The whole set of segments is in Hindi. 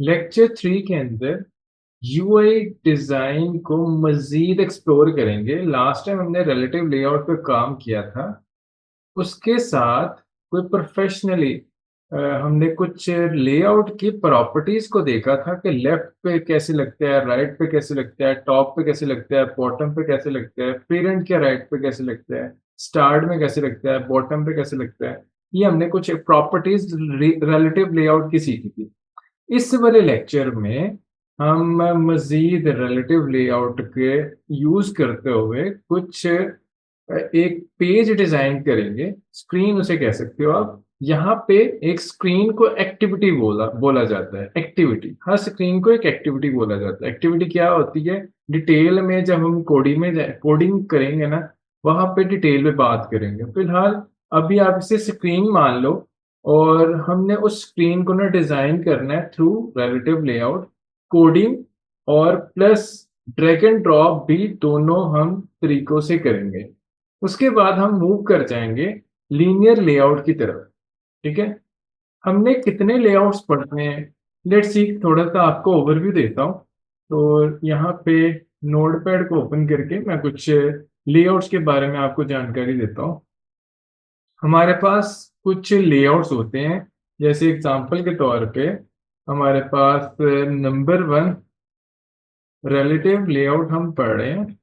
लेक्चर 3 के अंदर यूआई डिजाइन को मजीद एक्सप्लोर करेंगे। लास्ट टाइम हमने रिलेटिव लेआउट पे काम किया था। उसके साथ कोई प्रोफेशनली हमने कुछ लेआउट की प्रॉपर्टीज को देखा था कि लेफ्ट पे कैसे लगता है, राइट पे कैसे लगता है, टॉप पे कैसे लगता है, बॉटम पे कैसे लगता है, पेरेंट के राइट पे कैसे लगता है, स्टार्ट में कैसे लगता है, बॉटम पे कैसे लगता है। ये हमने कुछ प्रॉपर्टीज रिलेटिव लेआउट की सीखी थी। इस वाले लेक्चर में हम मजीद रिलेटिव लेआउट के यूज करते हुए कुछ एक पेज डिजाइन करेंगे। स्क्रीन उसे कह सकते हो आप। यहाँ पे एक स्क्रीन को एक्टिविटी बोला बोला जाता है। एक्टिविटी, हर स्क्रीन को एक एक्टिविटी बोला जाता है। एक्टिविटी क्या होती है, डिटेल में जब हम कोडिंग करेंगे ना, वहां पे डिटेल में बात करेंगे। फिलहाल अभी आप इसे स्क्रीन मान लो, और हमने उस स्क्रीन को ना डिजाइन करना है थ्रू रिलेटिव लेआउट, कोडिंग और प्लस ड्रैग एंड ड्रॉप भी दोनों हम तरीकों से करेंगे। उसके बाद हम मूव कर जाएंगे लीनियर लेआउट की तरफ। ठीक है, हमने कितने लेआउट्स पढ़ने हैं, लेट्स सी। थोड़ा सा आपको ओवरव्यू देता हूँ। तो यहाँ पे नोटपैड को ओपन करके मैं कुछ लेआउट्स के बारे में आपको जानकारी देता हूँ। हमारे पास कुछ लेआउट्स होते हैं। जैसे एग्जांपल के तौर पे हमारे पास नंबर 1 रिलेटिव लेआउट हम पढ़ रहे हैं।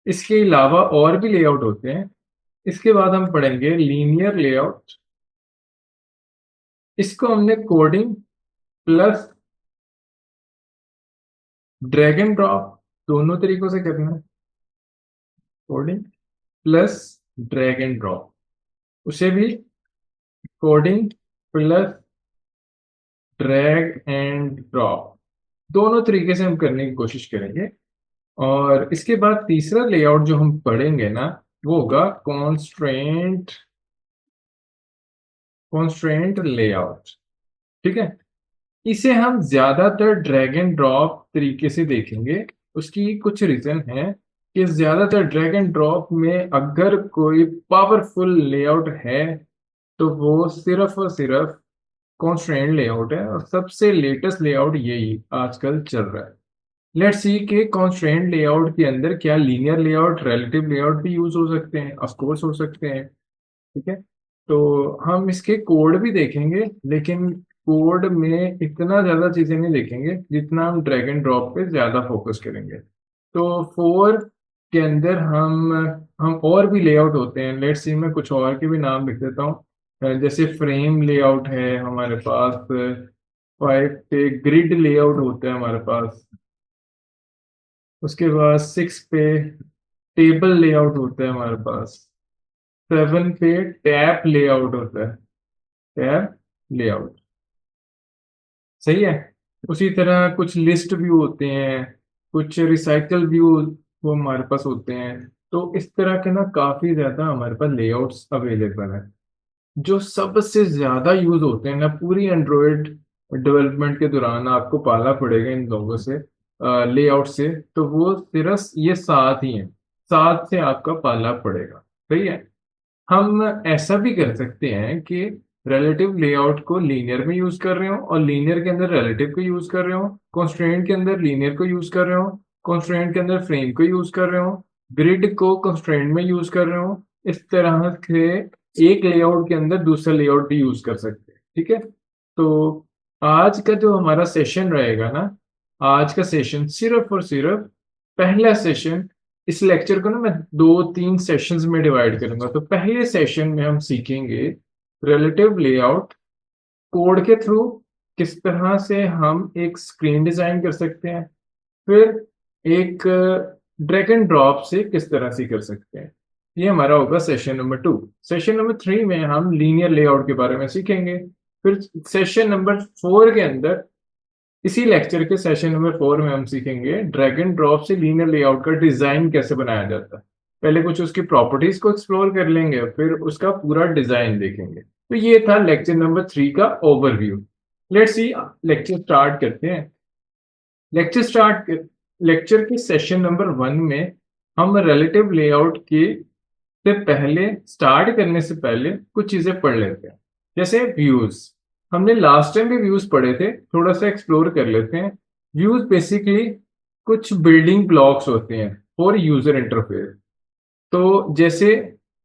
इसके अलावा और भी लेआउट होते हैं। इसके बाद हम पढ़ेंगे लीनियर लेआउट। इसको हमने coding plus drag and drop दोनों तरीकों से करना है। Coding plus drag and drop, उसे भी coding plus drag and drop, दोनों तरीके से हम करने की कोशिश करेंगे। और इसके बाद तीसरा लेआउट जो हम पढ़ेंगे ना, वो होगा कॉन्स्ट्रेंट कॉन्स्ट्रेंट लेआउट। ठीक है, इसे हम ज्यादातर ड्रैग एंड ड्रॉप तरीके से देखेंगे। उसकी कुछ रीजन है कि ज्यादातर ड्रैग एंड ड्रॉप में अगर कोई पावरफुल लेआउट है तो वो सिर्फ और सिर्फ कॉन्स्ट्रेंट लेआउट है, और सबसे लेटेस्ट लेआउट यही आजकल चल रहा है। लेट्स सी कि कॉन्स्ट्रेंट लेआउट के अंदर क्या लीनियर लेआउट, रिलेटिव लेआउट भी यूज हो सकते हैं। ऑफ कोर्स हो सकते हैं। ठीक है, तो हम इसके कोड भी देखेंगे, लेकिन कोड में इतना ज्यादा चीजें नहीं देखेंगे जितना हम ड्रैग एंड ड्रॉप पे ज्यादा फोकस करेंगे। तो 4 के अंदर हम और भी लेआउट होते हैं। लेट्स सी, मैं कुछ और के भी नाम लिख देता हूँ। जैसे फ्रेम लेआउट है हमारे पास। 5 पे ग्रिड लेआउट होता है हमारे पास। उसके बाद 6 पे टेबल लेआउट होता है हमारे पास। 7 पे टैब लेआउट होता है। टैब लेआउट, सही है। उसी तरह कुछ लिस्ट व्यू होते हैं, कुछ रिसाइकल व्यू वो हमारे पास होते हैं। तो इस तरह के ना काफी ज्यादा हमारे पास लेआउट्स अवेलेबल है। जो सबसे ज्यादा यूज होते हैं ना पूरी एंड्रॉयड डेवलपमेंट के दौरान, आपको पाला पड़ेगा इन लोगों से, लेआउट से, तो वो सिर्फ ये 7 ही हैं। 7 से आपका पाला पड़ेगा। सही है। हम ऐसा भी कर सकते हैं कि रिलेटिव लेआउट को लीनियर में यूज कर रहे हो, और लीनियर के अंदर रिलेटिव को यूज कर रहे हो, कंस्ट्रेंट के अंदर लीनियर को यूज कर रहे हो, कंस्ट्रेंट के अंदर फ्रेम को यूज कर रहे हो, ग्रिड को कंस्ट्रेंट में यूज कर रहे हो। इस तरह से एक लेआउट के अंदर दूसरा लेआउट भी यूज कर सकते हैं। ठीक है, तो आज का जो हमारा सेशन रहेगा ना, आज का सेशन सिर्फ और सिर्फ पहला सेशन। इस लेक्चर को ना मैं 2-3 सेशंस में डिवाइड करूंगा। तो पहले सेशन में हम सीखेंगे रिलेटिव लेआउट, कोड के थ्रू किस तरह से हम एक स्क्रीन डिजाइन कर सकते हैं, फिर एक ड्रैग एंड ड्रॉप से किस तरह से कर सकते हैं। ये हमारा होगा सेशन नंबर 2। सेशन नंबर 3 में हम लीनियर लेआउट के बारे में सीखेंगे। फिर सेशन नंबर 4 के अंदर, इसी लेक्चर के सेशन नंबर 4 में हम सीखेंगे ड्रैग एंड ड्रॉप से लीनियर लेआउट का डिजाइन कैसे बनाया जाता है। पहले कुछ उसकी प्रॉपर्टीज को एक्सप्लोर कर लेंगे, फिर उसका पूरा डिजाइन देखेंगे। तो ये था लेक्चर नंबर 3 का overview. Let's see, lecture start करते हैं। लेक्चर स्टार्ट लेक्चर के सेशन नंबर 1 में हम रिलेटिव लेआउट के से पहले, स्टार्ट करने से पहले कुछ चीजें पढ़ लेते हैं। जैसे व्यूज, हमने लास्ट टाइम भी व्यूज पढ़े थे, थोड़ा सा एक्सप्लोर कर लेते हैं। व्यूज बेसिकली कुछ बिल्डिंग ब्लॉक्स होते हैं फॉर यूजर इंटरफेस। तो जैसे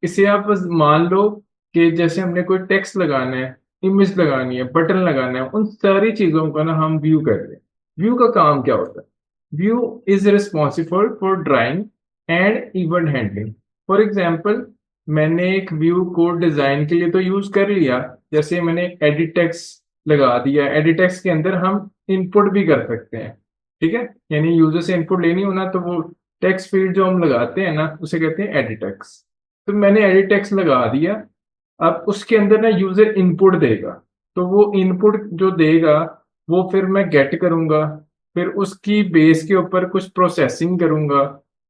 इसे आप बस मान लो कि जैसे हमने कोई टेक्स्ट लगाना है, इमेज लगानी है, बटन लगाना है, उन सारी चीजों का ना हम व्यू कर रहे हैं। व्यू का काम क्या होता है? View is responsible for drawing and event handling. For example, मैंने एक व्यू को डिजाइन के लिए तो यूज कर लिया, जैसे मैंने एडिट टेक्स्ट लगा दिया। एडिट टेक्स्ट के अंदर हम इनपुट भी कर सकते हैं, ठीक है। यानी यूजर से इनपुट लेनी हो ना, तो वो टेक्स्ट फील्ड जो हम लगाते हैं ना, उसे कहते हैं एडिट टेक्स्ट। तो मैंने एडिट टेक्स्ट लगा दिया। अब उसके अंदर ना यूजर इनपुट देगा, तो वो इनपुट जो देगा वो फिर मैं गेट करूंगा, फिर उसकी बेस के ऊपर कुछ प्रोसेसिंग करूंगा,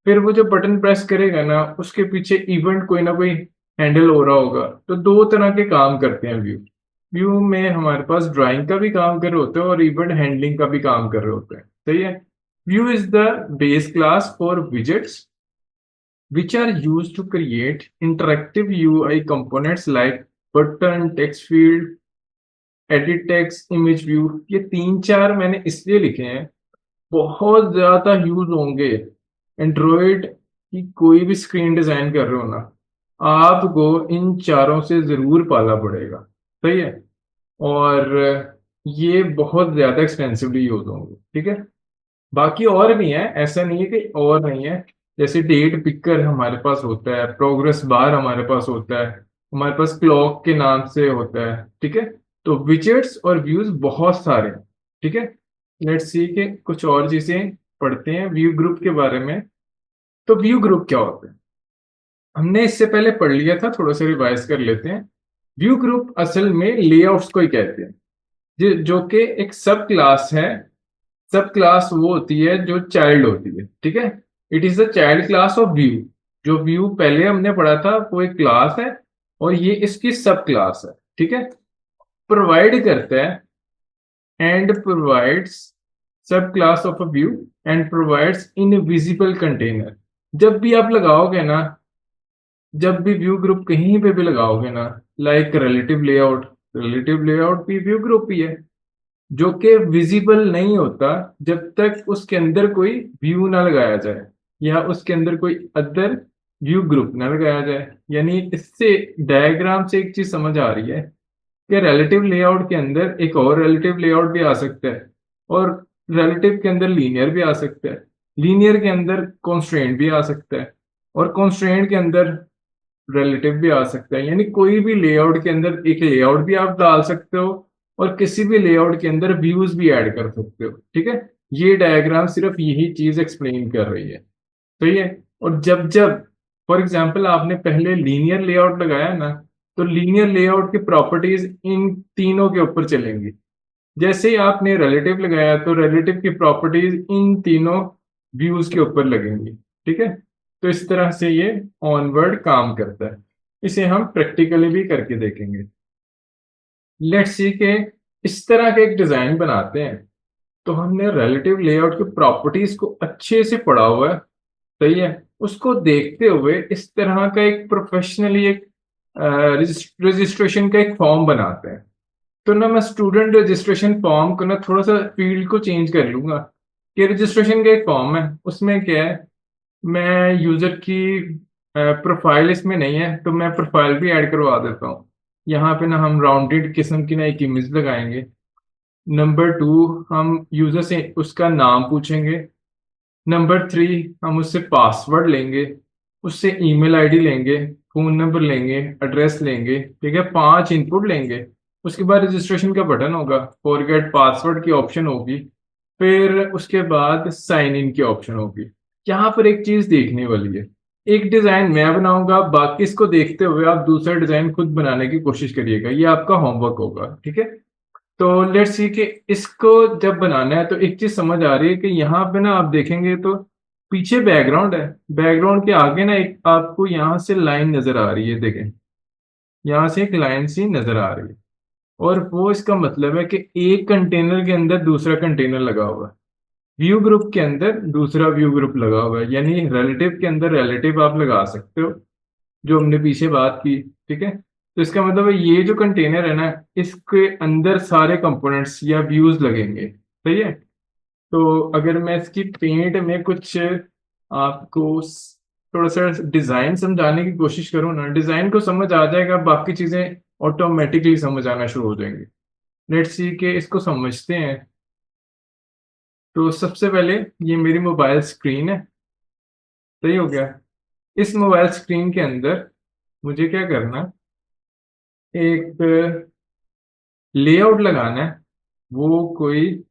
फिर वो जो बटन प्रेस करेगा ना, उसके पीछे इवेंट कोई ना कोई हैंडल हो रहा होगा। तो दो तरह के काम करते हैं व्यू। व्यू में हमारे पास ड्राइंग का भी काम कर रहे होते हैं और इवेंट हैंडलिंग का भी काम कर रहे होते हैं, सही है। View is the base class for widgets which are used to create interactive UI components like button, text field, edit text, image view। ये तीन चार मैंने इसलिए लिखे हैं, बहुत ज्यादा यूज होंगे। एंड्रॉयड की कोई भी स्क्रीन डिजाइन कर रहे हो ना, आपको इन चारों से जरूर पाला पड़ेगा, सही है। और ये बहुत ज्यादा एक्सपेंसिवली यूज होंगे, ठीक है। बाकी और भी है, ऐसा नहीं है कि और नहीं है। जैसे डेट पिकर हमारे पास होता है, प्रोग्रेस बार हमारे पास होता है, हमारे पास क्लॉक के नाम से होता है, ठीक है। तो विजेट्स और व्यूज बहुत सारे हैं, ठीक है। लेट्स सी के कुछ और चीजें पढ़ते हैं व्यू ग्रुप के बारे में। तो व्यू ग्रुप क्या होता है, हमने इससे पहले पढ़ लिया था, थोड़ा सा रिवाइज कर लेते हैं। व्यू ग्रुप असल में लेआउट्स को ही कहते हैं, जो कि एक सब क्लास है। सब क्लास वो होती है जो चाइल्ड होती है, ठीक है। It is the child class of view. जो व्यू पहले हमने पढ़ा था वो एक क्लास है, और ये इसकी सब क्लास है, ठीक है। प्रोवाइड करता है एंड प्रोवाइड्स सब class of a view and provides invisible container. जब भी आप लगाओगे ना, जब भी व्यू ग्रुप कहीं पे भी लगाओगे ना, लाइक रिलेटिव लेआउट भी व्यू ग्रुप ही है, जो कि विजिबल नहीं होता जब तक उसके अंदर कोई व्यू ना लगाया जाए, या उसके अंदर कोई अदर व्यू ग्रुप ना लगाया जाए। यानी इससे डायग्राम से एक चीज समझ आ रही है कि रिलेटिव लेआउट के अंदर एक और रिलेटिव लेआउट भी आ सकता है, और रिलेटिव के अंदर लीनियर भी आ सकता है, लीनियर के अंदर कॉन्स्ट्रेंट भी आ सकता है, और कॉन्स्ट्रेंट के अंदर रिलेटिव भी आ सकता है। यानी कोई भी लेआउट के अंदर एक लेआउट भी आप डाल सकते हो, और किसी भी लेआउट के अंदर व्यूज भी ऐड कर सकते हो, ठीक है। ये डायग्राम सिर्फ यही चीज एक्सप्लेन कर रही है, सही है। और जब जब फॉर एग्जांपल आपने पहले लीनियर लेआउट लगाया ना, तो लीनियर लेआउट की प्रॉपर्टीज इन तीनों के ऊपर चलेंगी। जैसे ही आपने रिलेटिव लगाया, तो रिलेटिव की प्रॉपर्टीज इन तीनों व्यूज के ऊपर लगेंगी, ठीक है। तो इस तरह से ये ऑनवर्ड काम करता है। इसे हम प्रैक्टिकली भी करके देखेंगे। लेट्स सी के इस तरह का एक डिजाइन बनाते हैं। तो हमने रिलेटिव लेआउट की प्रॉपर्टीज को अच्छे से पढ़ा हुआ है, सही है। उसको देखते हुए इस तरह का एक प्रोफेशनली एक रजिस्ट्रेशन का एक फॉर्म बनाते हैं। तो ना मैं स्टूडेंट रजिस्ट्रेशन फॉर्म को ना थोड़ा सा फील्ड को चेंज कर लूंगा, कि रजिस्ट्रेशन का एक फॉर्म है, उसमें क्या है, मैं यूजर की प्रोफाइल इसमें नहीं है, तो मैं प्रोफाइल भी ऐड करवा देता हूँ। यहाँ पे ना हम राउंडेड किस्म की ना एक इमेज लगाएंगे। नंबर टू, हम यूजर से उसका नाम पूछेंगे। नंबर थ्री, हम उससे पासवर्ड लेंगे, उससे ईमेल आईडी लेंगे, फोन नंबर लेंगे, एड्रेस लेंगे, ठीक है। पांच इनपुट लेंगे। उसके बाद रजिस्ट्रेशन का बटन होगा, फॉरगेट पासवर्ड की ऑप्शन होगी, फिर उसके बाद साइन इन की ऑप्शन होगी। यहाँ पर एक चीज देखने वाली है, एक डिजाइन मैं बनाऊंगा, बाकी इसको देखते हुए आप दूसरा डिजाइन खुद बनाने की कोशिश करिएगा, ये आपका होमवर्क होगा, ठीक है। तो लेट्स सी कि इसको जब बनाना है, तो एक चीज समझ आ रही है कि यहाँ पे ना आप देखेंगे तो पीछे बैकग्राउंड है, बैकग्राउंड के आगे ना एक आपको यहाँ से लाइन नजर आ रही है, देखें, यहाँ से एक लाइन सी नजर आ रही है। और वो इसका मतलब है कि एक कंटेनर के अंदर दूसरा कंटेनर लगा हुआ है, व्यू ग्रुप के अंदर दूसरा व्यू ग्रुप लगा हुआ है। यानी रिलेटिव के अंदर रिलेटिव आप लगा सकते हो, जो हमने पीछे बात की, ठीक है। तो इसका मतलब है ये जो कंटेनर है ना, इसके अंदर सारे कंपोनेंट्स या व्यूज लगेंगे। सही है। तो अगर मैं इसकी पेंट में कुछ आपको थोड़ा सा डिजाइन समझाने की कोशिश करूँ ना, डिजाइन को समझ आ जाएगा, बाकी चीजें ऑटोमेटिकली समझ आना शुरू हो जाएंगी। लेट्स सी के इसको समझते हैं। तो सबसे पहले ये मेरी मोबाइल स्क्रीन है। सही हो गया। इस मोबाइल स्क्रीन के अंदर मुझे क्या करना, एक लेआउट लगाना है। वो कोई,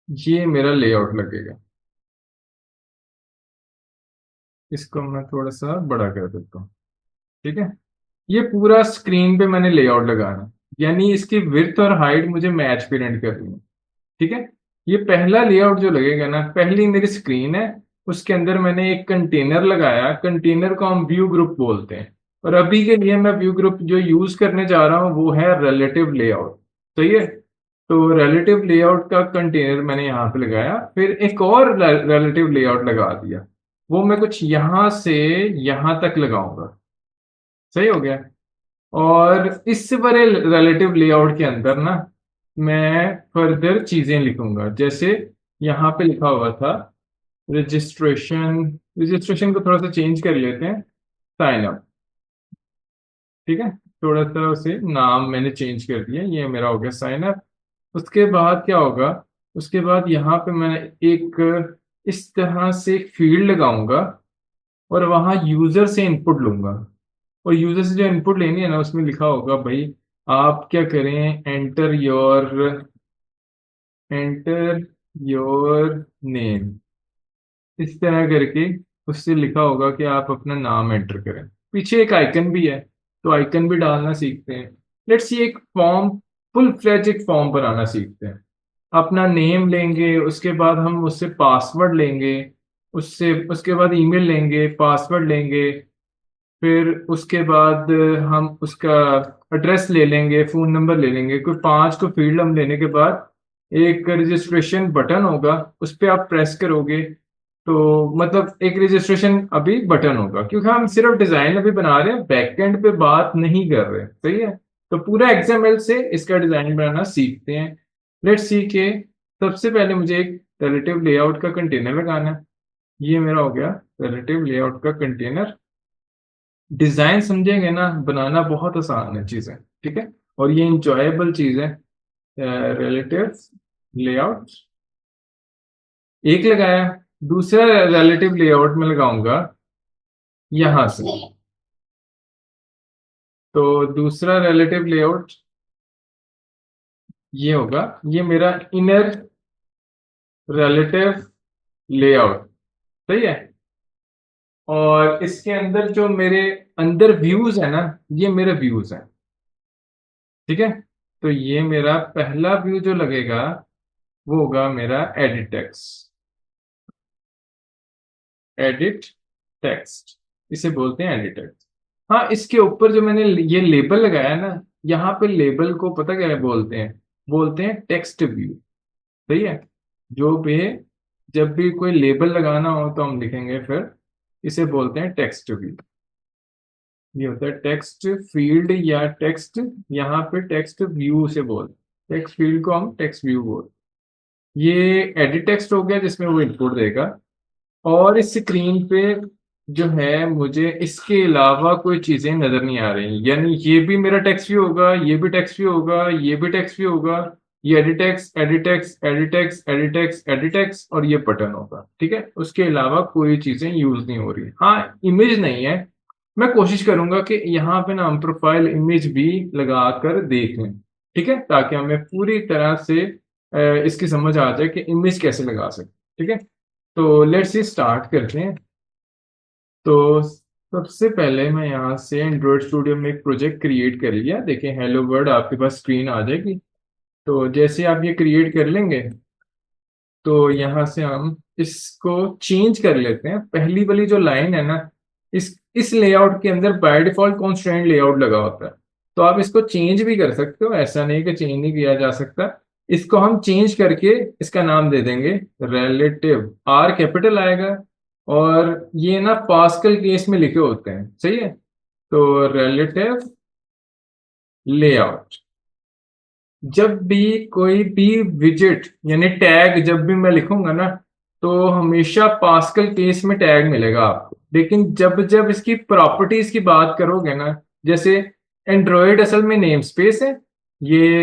ये मेरा लेआउट लगेगा। इसको मैं थोड़ा सा बड़ा कर देता हूँ। ठीक है। ये पूरा स्क्रीन पे मैंने लेआउट लगाना, यानी इसकी विड्थ और हाइट मुझे मैच पेरेंट करनी है। ठीक है। ये पहला लेआउट जो लगेगा ना, पहली मेरी स्क्रीन है, उसके अंदर मैंने एक कंटेनर लगाया। कंटेनर को हम व्यू ग्रुप बोलते हैं। और अभी के लिए मैं व्यू ग्रुप जो यूज करने जा रहा हूँ वो है रिलेटिव लेआउट। सही है। तो रिलेटिव लेआउट का कंटेनर मैंने यहाँ पे लगाया, फिर एक और रिलेटिव लेआउट लगा दिया। वो मैं कुछ यहाँ से यहाँ तक लगाऊंगा। सही हो गया। और इस बड़े रिलेटिव लेआउट के अंदर ना, मैं फर्दर चीजें लिखूंगा। जैसे यहाँ पे लिखा हुआ था रजिस्ट्रेशन। रजिस्ट्रेशन को थोड़ा सा चेंज कर लेते हैं, साइन अप। ठीक है। थोड़ा सा उसे नाम मैंने चेंज कर दिया, ये मेरा हो गया साइन अप। उसके बाद क्या होगा, उसके बाद यहाँ पे मैं एक इस तरह से फील्ड लगाऊंगा और वहां यूजर से इनपुट लूंगा। और यूजर से जो इनपुट लेनी है ना, उसमें लिखा होगा भाई आप क्या करें, एंटर योर नेम। इस तरह करके उससे लिखा होगा कि आप अपना नाम एंटर करें। पीछे एक आइकन भी है, तो आइकन भी डालना सीखते हैं। लेट्स सी एक फॉर्म, फुल फ्लैज एक फॉर्म बनाना सीखते हैं। अपना नेम लेंगे, उसके बाद हम उससे पासवर्ड लेंगे, उससे उसके बाद ईमेल लेंगे, पासवर्ड लेंगे। फिर उसके बाद हम उसका एड्रेस ले लेंगे, फोन नंबर ले लेंगे। कोई 5 को फील्ड हम लेने के बाद एक रजिस्ट्रेशन बटन होगा, उस पर आप प्रेस करोगे। तो मतलब एक रजिस्ट्रेशन अभी बटन होगा, क्योंकि हम सिर्फ डिजाइन अभी बना रहे हैं, बैकएंड पे बात नहीं कर रहे। सही है। तो पूरा एक्सएमएल से इसका डिजाइन बनाना सीखते हैं। लेट्स सी के सबसे पहले मुझे एक रिलेटिव लेआउट का कंटेनर लगाना है। ये मेरा हो गया रिलेटिव लेआउट का कंटेनर। डिजाइन समझेंगे ना, बनाना बहुत आसान है चीजें। ठीक है। और ये इंजॉयबल चीज है। रिलेटिव लेआउट एक लगाया। दूसरा रिलेटिव लेआउट में लगाऊंगा यहां से। तो दूसरा रिलेटिव लेआउट ये होगा, ये मेरा इनर रिलेटिव लेआउट। सही है। और इसके अंदर जो मेरे अंदर व्यूज है ना, ये मेरे व्यूज है। ठीक है। तो ये मेरा पहला व्यू जो लगेगा वो होगा मेरा एडिट टेक्स्ट। एडिट टेक्स्ट, इसे बोलते हैं एडिट टेक्स्ट। हाँ, इसके ऊपर जो मैंने ये लेबल लगाया ना, यहाँ पे लेबल को पता क्या बोलते हैं? बोलते हैं टेक्स्ट व्यू। सही है। जो भी, जब भी कोई लेबल लगाना हो तो हम लिखेंगे फिर, इसे बोलते हैं टेक्स्ट व्यू। ये होता है टेक्स्ट फील्ड या टेक्स्ट, यहाँ पे टेक्स्ट व्यू से बोलते, टेक्स्ट फील्ड को हम टेक्स्ट व्यू बोलते। ये एडिट टेक्स्ट हो गया जिसमें वो इनपुट देगा। और इस स्क्रीन पे जो है, मुझे इसके अलावा कोई चीजें नजर नहीं आ रही, यानी ये भी मेरा टेक्स्ट व्यू होगा, ये भी टेक्स्ट व्यू होगा, ये भी टेक्स्ट व्यू होगा। ये एडिटेक्स एडिटेक्स एडिटेक्स एडिटेक्स एडिटेक्स और ये बटन होगा। ठीक है। उसके अलावा कोई चीजें यूज नहीं हो रही। हाँ, इमेज नहीं है। मैं कोशिश करूंगा कि यहाँ पे ना हम प्रोफाइल इमेज भी लगा कर देख लें। ठीक है, ताकि हमें पूरी तरह से इसकी समझ आ जाए कि इमेज कैसे लगा सकते। ठीक है। तो लेट्स से स्टार्ट करते हैं। तो सबसे पहले मैं यहाँ से एंड्रॉइड स्टूडियो में एक प्रोजेक्ट क्रिएट कर लिया। देखिए हेलो वर्ल्ड आपके पास स्क्रीन आ जाएगी। तो जैसे आप ये क्रिएट कर लेंगे, तो यहाँ से हम इसको चेंज कर लेते हैं। पहली वाली जो लाइन है ना, इस लेआउट के अंदर बाय डिफॉल्ट कॉन्स्ट्रेंट लेआउट लगा होता है। तो आप इसको चेंज भी कर सकते हो, ऐसा नहीं कि चेंज नहीं किया जा सकता। इसको हम चेंज करके इसका नाम दे देंगे रिलेटिव। आर कैपिटल आएगा। और ये ना पास्कल केस में लिखे होते हैं। सही है। तो रिलेटिव लेआउट। जब भी कोई भी विजिट यानी टैग जब भी मैं लिखूंगा ना, तो हमेशा पास्कल केस में टैग मिलेगा आपको। लेकिन जब जब इसकी प्रॉपर्टीज की बात करोगे ना, जैसे एंड्रॉयड असल में नेम स्पेस है। ये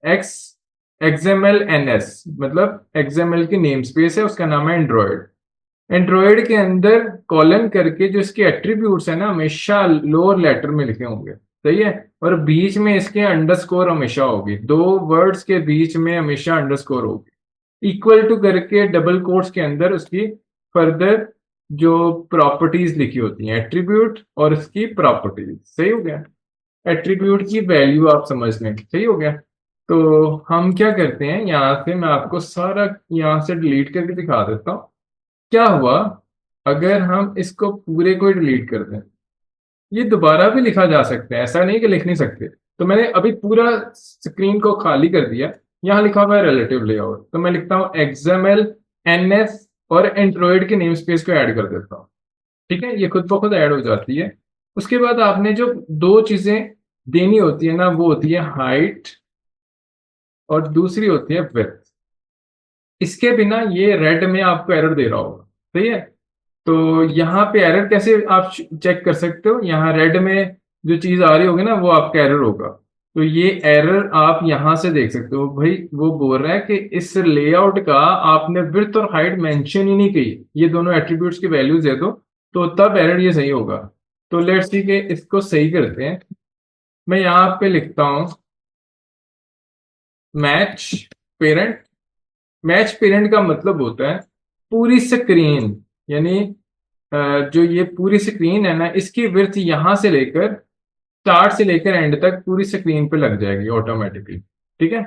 एक्स एक्सएमएल एन एस मतलब एक्सएमएल की नेम स्पेस है, उसका नाम है एंड्रॉयड। एंड्रॉयड के अंदर कॉलन करके जो इसके एट्रीब्यूट्स है ना, हमेशा लोअर लेटर में लिखे होंगे। सही है। और बीच में इसके अंडरस्कोर हमेशा होगी, दो वर्ड्स के बीच में हमेशा अंडरस्कोर होगी। इक्वल टू करके डबल कोट्स के अंदर उसकी फर्दर जो प्रॉपर्टीज लिखी होती हैं, एट्रीब्यूट और इसकी प्रॉपर्टीज। सही हो गया। एट्रीब्यूट की वैल्यू आप समझ लें। सही हो गया। तो हम क्या करते हैं, यहाँ से मैं आपको सारा यहाँ से डिलीट करके दिखा देता हूँ। क्या हुआ अगर हम इसको पूरे को डिलीट कर दें। ये दोबारा भी लिखा जा सकता है, ऐसा नहीं कि लिख नहीं सकते। तो मैंने अभी पूरा स्क्रीन को खाली कर दिया। यहाँ लिखा हुआ है रिलेटिव लेआउट, तो मैं लिखता हूँ एक्सएमएल एनएस और एंड्रॉइड के नेम स्पेस को ऐड कर देता हूँ। ठीक है, ये खुद ब खुद ऐड हो जाती है। उसके बाद आपने जो दो चीजें देनी होती है ना, वो होती है हाइट और दूसरी होती है विड्थ। इसके बिना ये रेड में आपको एरर दे रहा होगा। सही है। तो यहाँ पे एरर कैसे आप चेक कर सकते हो, यहाँ रेड में जो चीज आ रही होगी ना, वो आपका एरर होगा। तो ये एरर आप यहाँ से देख सकते हो भाई, वो बोल रहा है कि इस लेआउट का आपने विड्थ और हाइट मेंशन ही नहीं की, ये दोनों एट्रीब्यूट्स की वैल्यूज दे दो, तो तब एरर ये सही होगा। तो लेट्स सी के इसको सही करते हैं। मैं यहाँ पे लिखता हूँ मैच पेरेंट। मैच पेरेंट का मतलब होता है पूरी स्क्रीन, यानी जो ये पूरी स्क्रीन है ना, इसकी विड्थ यहां से लेकर स्टार्ट से लेकर एंड तक पूरी स्क्रीन पे लग जाएगी ऑटोमेटिकली। ठीक है।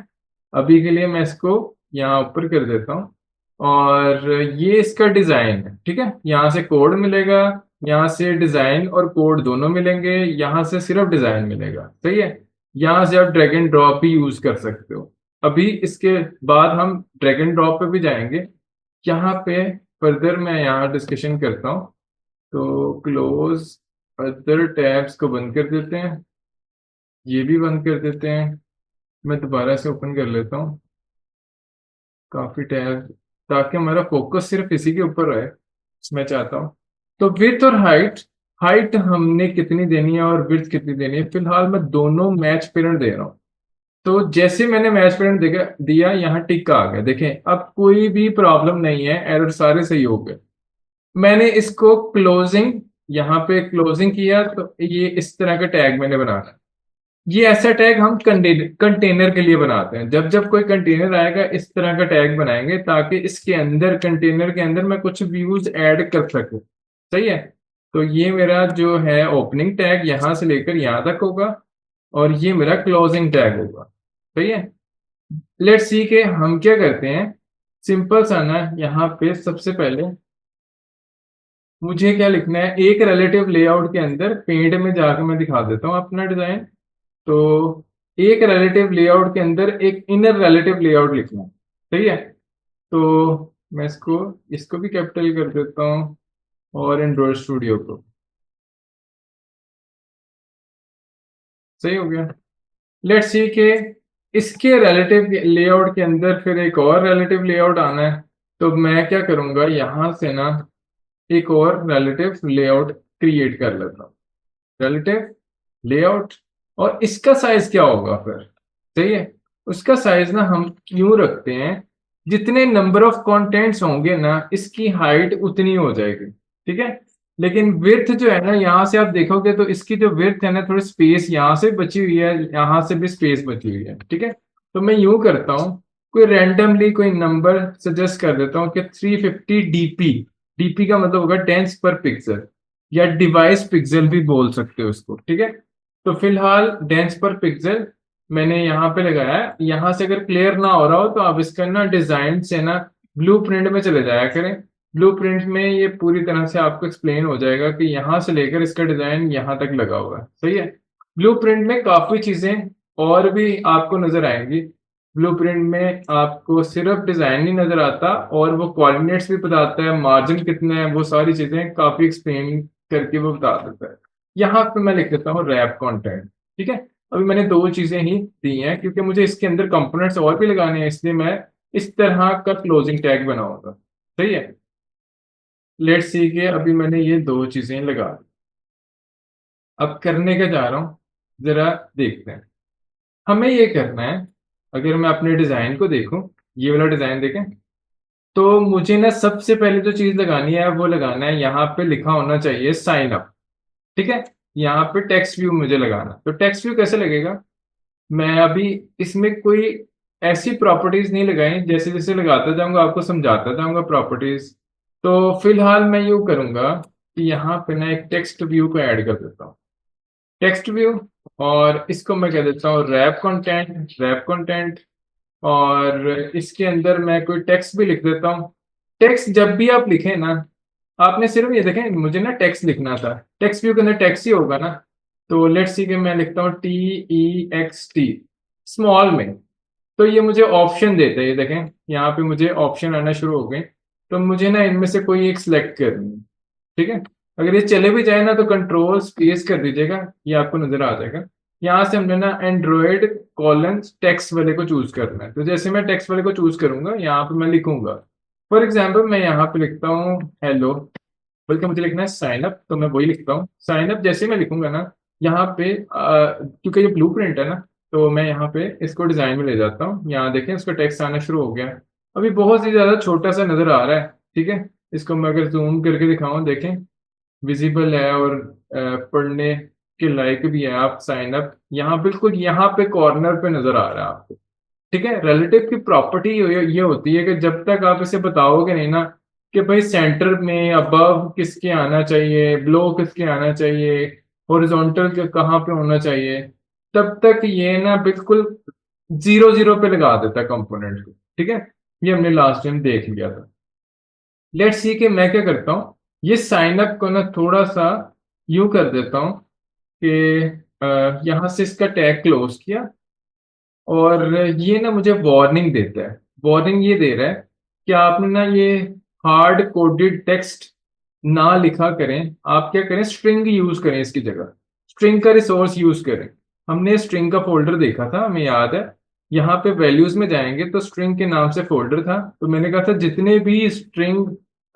अभी के लिए मैं इसको यहाँ ऊपर कर देता हूँ। और ये इसका डिजाइन है। ठीक है, यहाँ से कोड मिलेगा, यहाँ से डिजाइन और कोड दोनों मिलेंगे, यहाँ से सिर्फ डिजाइन मिलेगा। सही है। यहाँ से आप ड्रैग एंड ड्रॉप भी यूज कर सकते हो। अभी इसके बाद हम ड्रैग एंड ड्रॉप पे भी जाएंगे। यहाँ पे फर्दर मैं यहाँ डिस्कशन करता हूँ। तो क्लोज अदर टैब्स को बंद कर देते हैं, ये भी बंद कर देते हैं। मैं दोबारा से ओपन कर लेता हूँ काफी टैब, ताकि हमारा फोकस सिर्फ इसी के ऊपर रहे, मैं चाहता हूँ। तो विड्थ और हाइट, हाइट हमने कितनी देनी है और विड्थ कितनी देनी है, फिलहाल मैं दोनों मैच पेरेंट दे रहा हूँ। तो जैसे मैंने मैच पेरेंट दिया, यहाँ टिक आ गया। देखें अब कोई भी प्रॉब्लम नहीं है, एरर सारे सही हो गए। मैंने इसको क्लोजिंग, यहाँ पे क्लोजिंग किया, तो ये इस तरह का टैग मैंने बनाना। ये ऐसा टैग हम कंटेनर के लिए बनाते हैं। जब जब कोई कंटेनर आएगा इस तरह का टैग बनाएंगे, ताकि इसके अंदर कंटेनर के अंदर मैं कुछ व्यूज ऐड कर सकूं। सही है। तो ये मेरा जो है ओपनिंग टैग यहां से लेकर यहां तक होगा, और ये मेरा क्लोजिंग टैग होगा। सही है। लेट्स सी के हम क्या करते हैं, सिंपल सा ना, यहाँ पे सबसे पहले मुझे क्या लिखना है, एक रिलेटिव लेआउट के अंदर पेंट में जाकर मैं दिखा देता हूँ अपना डिजाइन। तो एक रिलेटिव लेआउट के अंदर एक इनर रिलेटिव लेआउट लिखना है। सही है। तो मैं इसको इसको भी कैपिटल कर देता हूँ, और एंड्रॉइड स्टूडियो को। सही हो गया। लेट्स सी के इसके रिलेटिव लेआउट के अंदर फिर एक और रिलेटिव लेआउट आना है। तो मैं क्या करूंगा, यहां से ना एक और रिलेटिव लेआउट क्रिएट कर लेता हूँ, रिलेटिव लेआउट। और इसका साइज क्या होगा फिर। सही है। उसका साइज ना हम क्यों रखते हैं, जितने नंबर ऑफ कंटेंट्स होंगे ना, इसकी हाइट उतनी हो जाएगी। ठीक है। लेकिन विड्थ जो है ना, यहां से आप देखोगे तो इसकी जो विड्थ है ना, थोड़ी स्पेस यहाँ से बची हुई है, यहाँ से भी स्पेस बची हुई है। ठीक है। तो मैं यूं करता हूं, कोई रैंडमली कोई नंबर सजेस्ट कर देता हूँ कि 350 डीपी। डीपी का मतलब होगा डेंस पर पिक्सल, या डिवाइस पिक्सल भी बोल सकते हो इसको। ठीक है। तो फिलहाल डेंस पर पिक्सल मैंने यहाँ पे लगाया है। यहाँ से अगर क्लियर ना हो रहा हो तो आप इसका ना डिजाइन से ना ब्लूप्रिंट में चले जाया करें। ब्लूप्रिंट में ये पूरी तरह से आपको एक्सप्लेन हो जाएगा कि यहाँ से लेकर इसका डिजाइन यहाँ तक लगा हुआ है। सही है। ब्लूप्रिंट में काफी चीजें और भी आपको नजर आएंगी। ब्लूप्रिंट में आपको सिर्फ डिजाइन नहीं नजर आता, और वो कोऑर्डिनेट्स भी बताता है, मार्जिन कितना है, वो सारी चीजें काफी एक्सप्लेन करके वो बता देता है। यहाँ पे मैं लिख देता हूँ रैप कंटेंट। ठीक है। अभी मैंने दो चीजें ही दी हैं क्योंकि मुझे इसके अंदर कंपोनेंट्स और भी लगाने हैं, इसलिए मैं इस तरह का क्लोजिंग टैग बनाऊंगा। सही है। लेट्स सी के अभी मैंने ये दो चीजें लगा दी। अब करने का जा रहा हूं, जरा देखते हैं। हमें ये करना है, अगर मैं अपने डिजाइन को देखूं, ये वाला डिजाइन देखें, तो मुझे ना सबसे पहले जो चीज लगानी है वो लगाना है, यहाँ पे लिखा होना चाहिए साइन अप। ठीक है। यहाँ पे टेक्स्ट व्यू मुझे लगाना, तो टेक्स्ट व्यू कैसे लगेगा? मैं अभी इसमें कोई ऐसी प्रॉपर्टीज नहीं लगाई, जैसे जैसे लगाता जाऊंगा आपको समझाता जाऊंगा प्रॉपर्टीज। तो फिलहाल मैं यूं करूंगा कि यहाँ पे ना एक टेक्स्ट व्यू को ऐड कर देता हूँ, टेक्स्ट व्यू। और इसको मैं कह देता हूँ रैप कंटेंट, रैप कंटेंट। और इसके अंदर मैं कोई टेक्स्ट भी लिख देता हूँ। टेक्स्ट जब भी आप लिखें ना, आपने सिर्फ ये देखें, मुझे ना टेक्स्ट लिखना था, टेक्स्ट व्यू के अंदर टेक्स्ट ही होगा ना। तो लेट्स सी कि मैं लिखता हूँ TEXT स्मॉल में। तो ये मुझे ऑप्शन देता है, ये देखें यहाँ पे मुझे ऑप्शन आना शुरू हो गए। तो मुझे ना इनमें से कोई एक सिलेक्ट करनी है। ठीक है। अगर ये चले भी जाए ना तो कंट्रोल स्पेस कर दीजिएगा, ये आपको नजर आ जाएगा। यहाँ से हमने ना एंड्रॉयड कॉलन टेक्स्ट वाले को चूज करना है। तो जैसे मैं टेक्स्ट वाले को चूज करूंगा, यहाँ पे मैं लिखूंगा, फॉर एग्जाम्पल मैं यहाँ पे लिखता हूँ हेलो, बल्कि मुझे लिखना है साइन अप, तो मैं वही लिखता हूँ साइन अप। जैसे मैं लिखूंगा ना यहाँ पे क्योंकि ये ब्लू प्रिंट है ना, तो मैं यहाँ पे इसको डिजाइन में ले जाता हूँ। यहाँ देखें इसका टेक्स्ट आना शुरू हो गया है। अभी बहुत ही ज्यादा छोटा सा नजर आ रहा है। ठीक है। इसको मैं अगर जूम करके दिखाऊं, देखें विजिबल है और पढ़ने के लायक भी है। आप साइन अप यहाँ बिल्कुल यहाँ पे कॉर्नर पे नजर आ रहा है आपको। ठीक है। रिलेटिव की प्रॉपर्टी ये होती है कि जब तक आप इसे बताओगे नहीं ना कि भाई सेंटर में अबव किसके आना चाहिए, बिलो किसके आना चाहिए, हॉरिजॉन्टल के कहाँ पे होना चाहिए, तब तक ये ना बिल्कुल जीरो जीरो पे लगा देता है कंपोनेंट को। ठीक है। ये हमने लास्ट टाइम देख लिया था। लेट्स सी कि मैं क्या करता हूँ, ये साइन अप को ना थोड़ा सा यूं कर देता हूँ कि यहाँ से इसका टैग क्लोज किया। और ये ना मुझे वार्निंग देता है, वार्निंग ये दे रहा है कि आपने ना ये हार्ड कोडेड टेक्स्ट ना लिखा करें, आप क्या करें स्ट्रिंग यूज करें, इसकी जगह स्ट्रिंग का रिसोर्स यूज करें। हमने स्ट्रिंग का फोल्डर देखा था, हमें याद है। यहाँ पे वैल्यूज में जाएंगे तो स्ट्रिंग के नाम से फोल्डर था, तो मैंने कहा था जितने भी स्ट्रिंग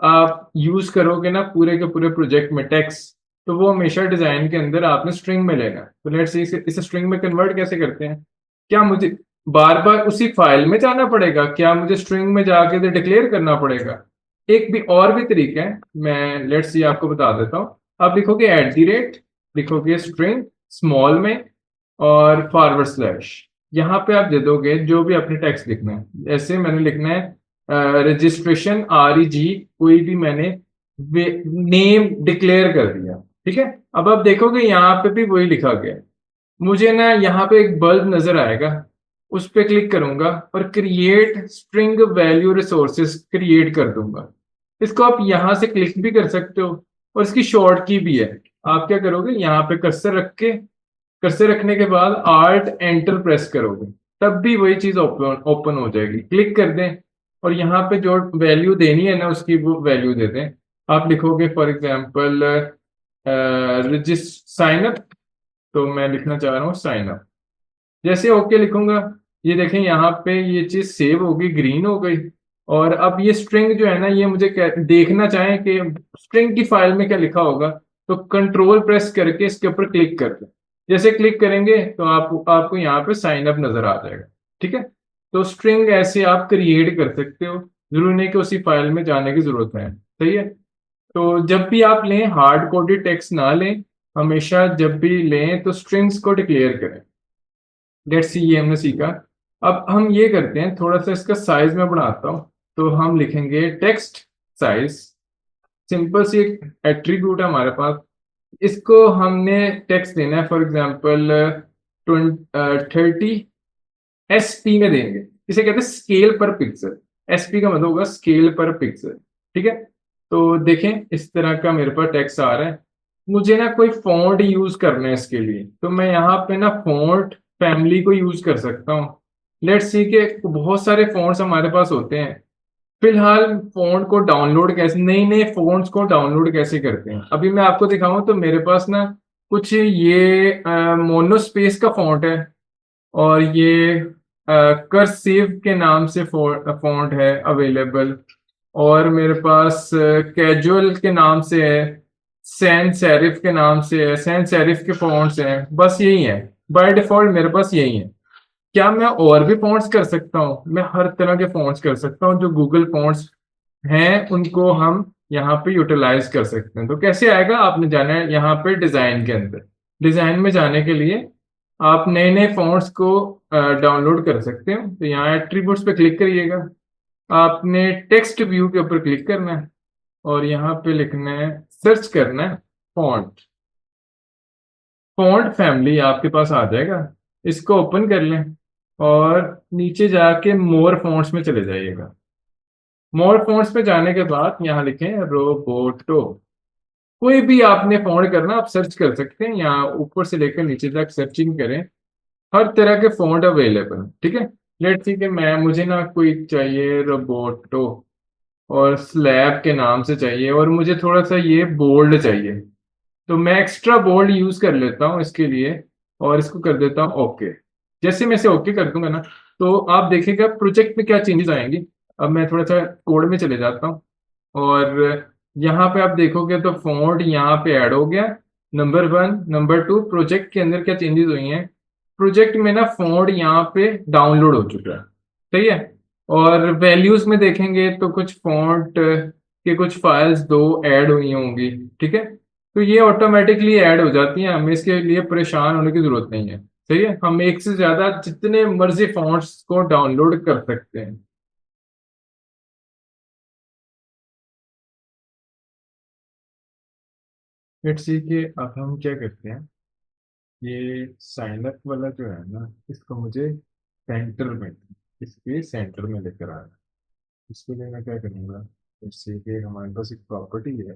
आप यूज करोगे ना पूरे के पूरे प्रोजेक्ट में टेक्स्ट, तो वो हमेशा डिजाइन के अंदर आपने स्ट्रिंग में लेना है। तो लेट्स से इसे स्ट्रिंग में कन्वर्ट कैसे करते हैं? क्या मुझे बार बार उसी फाइल में जाना पड़ेगा? क्या मुझे स्ट्रिंग में जाके डिक्लेयर करना पड़ेगा? एक भी और भी तरीका है, मैं लेट्स सी आपको बता देता हूँ। आप लिखोगे @ लिखोगे स्ट्रिंग स्मॉल में और फॉरवर्ड स्लैश, यहाँ पे आप दे दोगे जो भी अपने टेक्स्ट लिखना है। ऐसे मैंने लिखना है रजिस्ट्रेशन REG, कोई भी मैंने नेम डिक्लेयर कर दिया। ठीक है। अब आप देखोगे यहाँ पे भी वही लिखा गया है। मुझे ना यहाँ पे एक बल्ब नजर आएगा, उस पर क्लिक करूंगा और create string value resources create कर दूंगा। इसको आप यहाँ से क्लिक भी कर सकते हो, और इसकी शॉर्ट की भी है। आप क्या करोगे, यहाँ पे कर्सर रख के, कर्सर रखने के बाद Alt Enter प्रेस करोगे, तब भी वही चीज ओपन ओपन हो जाएगी। क्लिक कर दें और यहाँ पे जो वैल्यू देनी है ना उसकी वो वैल्यू दे दें। आप लिखोगे for example register sign up, तो मैं लिखना चाह रहा हूँ साइन अप। जैसे ओके लिखूंगा, ये देखें यहाँ पे ये चीज सेव होगी, ग्रीन हो गई। और अब ये स्ट्रिंग जो है ना, ये मुझे देखना चाहें कि स्ट्रिंग की फाइल में क्या लिखा होगा, तो कंट्रोल प्रेस करके इसके ऊपर क्लिक कर दें। जैसे क्लिक करेंगे तो आपको यहाँ पे साइन अप नजर आ जाएगा। ठीक है। तो स्ट्रिंग ऐसे आप क्रिएट कर सकते हो, जरूरी नहीं कि उसी फाइल में जाने की जरूरत है। सही है। तो जब भी आप लें हार्ड कोडेड टेक्स्ट ना लें, हमेशा जब भी लें तो स्ट्रिंग्स को डिक्लेयर करें। लेट्स सी ये हमने सीखा। अब हम ये करते हैं, थोड़ा सा इसका साइज में बढ़ाता हूँ। तो हम लिखेंगे टेक्स्ट साइज, सिंपल सी एक एट्रीब्यूट है हमारे पास। इसको हमने टेक्स्ट देना है, फॉर एग्जाम्पल 30 SP में देंगे। इसे कहते हैं स्केल पर पिक्सल। SP का मतलब होगा स्केल पर पिक्सल। ठीक है। तो देखें इस तरह का मेरे पास टेक्स्ट आ रहा है। मुझे ना कोई फॉन्ट यूज करना है इसके लिए, तो मैं यहाँ पे ना फॉन्ट फैमिली को यूज कर सकता हूँ। लेट्स सी के बहुत सारे फॉन्ट्स हमारे पास होते हैं। फिलहाल फॉन्ट को डाउनलोड कैसे, नए नए फॉन्ट्स को डाउनलोड कैसे करते हैं, अभी मैं आपको दिखाऊं। तो मेरे पास ना कुछ ये मोनोस्पेस का फॉन्ट है, और ये कर्सिव के नाम से फॉन्ट है अवेलेबल, और मेरे पास कैजुअल के नाम से है, सैन सेरिफ के नाम से है, सैन सेरिफ के फॉन्ट्स हैं, बस यही है। बाय डिफॉल्ट मेरे पास यही है। क्या मैं और भी फॉन्ट्स कर सकता हूँ? मैं हर तरह के फॉन्ट्स कर सकता हूँ, जो गूगल फॉन्ट्स हैं उनको हम यहाँ पे यूटिलाइज कर सकते हैं। तो कैसे आएगा? आपने जाना है यहाँ पे डिजाइन के अंदर। डिजाइन में जाने के लिए आप नए नए फॉन्ट्स को डाउनलोड कर सकते हो। तो यहाँ एट्रीब्यूट्स पे क्लिक करिएगा, आपने टेक्स्ट व्यू के ऊपर क्लिक करना है, और यहाँ पे लिखना है, सर्च करना है फॉन्ट। फॉन्ट फैमिली आपके पास आ जाएगा, इसको ओपन कर लें और नीचे जाके मोर फॉन्ट्स में चले जाइएगा। मोर फॉन्ट्स में जाने के बाद यहाँ लिखें रोबोटो। कोई भी आपने फॉन्ट करना, आप सर्च कर सकते हैं, यहाँ ऊपर से लेकर नीचे तक सर्चिंग करें, हर तरह के फॉन्ट अवेलेबल हैं। ठीक है, लेट्स सी कि मैं मुझे ना कोई चाहिए रोबोटो, और स्लैब के नाम से चाहिए, और मुझे थोड़ा सा ये बोल्ड चाहिए, तो मैं एक्स्ट्रा बोल्ड यूज कर लेता हूँ इसके लिए, और इसको कर देता हूँ ओके। जैसे मैं इसे ओके कर दूंगा ना, तो आप देखिएगा प्रोजेक्ट में क्या चेंजेस आएंगी। अब मैं थोड़ा सा कोड में चले जाता हूँ, और यहाँ पे आप देखोगे तो फॉन्ट यहाँ पे ऐड हो गया, नंबर 1। नंबर 2, प्रोजेक्ट के अंदर क्या चेंजेस हुई हैं, प्रोजेक्ट में ना फॉन्ट यहाँ पे डाउनलोड हो चुका है। सही है। और वैल्यूज में देखेंगे तो कुछ फॉन्ट के कुछ फाइल्स दो ऐड हुई होंगी। ठीक है, तो ये ऑटोमेटिकली ऐड हो जाती हैं, हमें इसके लिए परेशान होने की जरूरत नहीं है। सही है, हम एक से ज्यादा जितने मर्जी फॉन्ट्स को डाउनलोड कर सकते हैं। लेट्स सी कि अब हम क्या करते हैं, ये साइन अप वाला जो है ना, इसको मुझे सेंटर में, इसके सेंटर में लेकर आना है। इसके लिए मैं क्या करूँगा, जैसे कि हमारे पास एक प्रॉपर्टी है,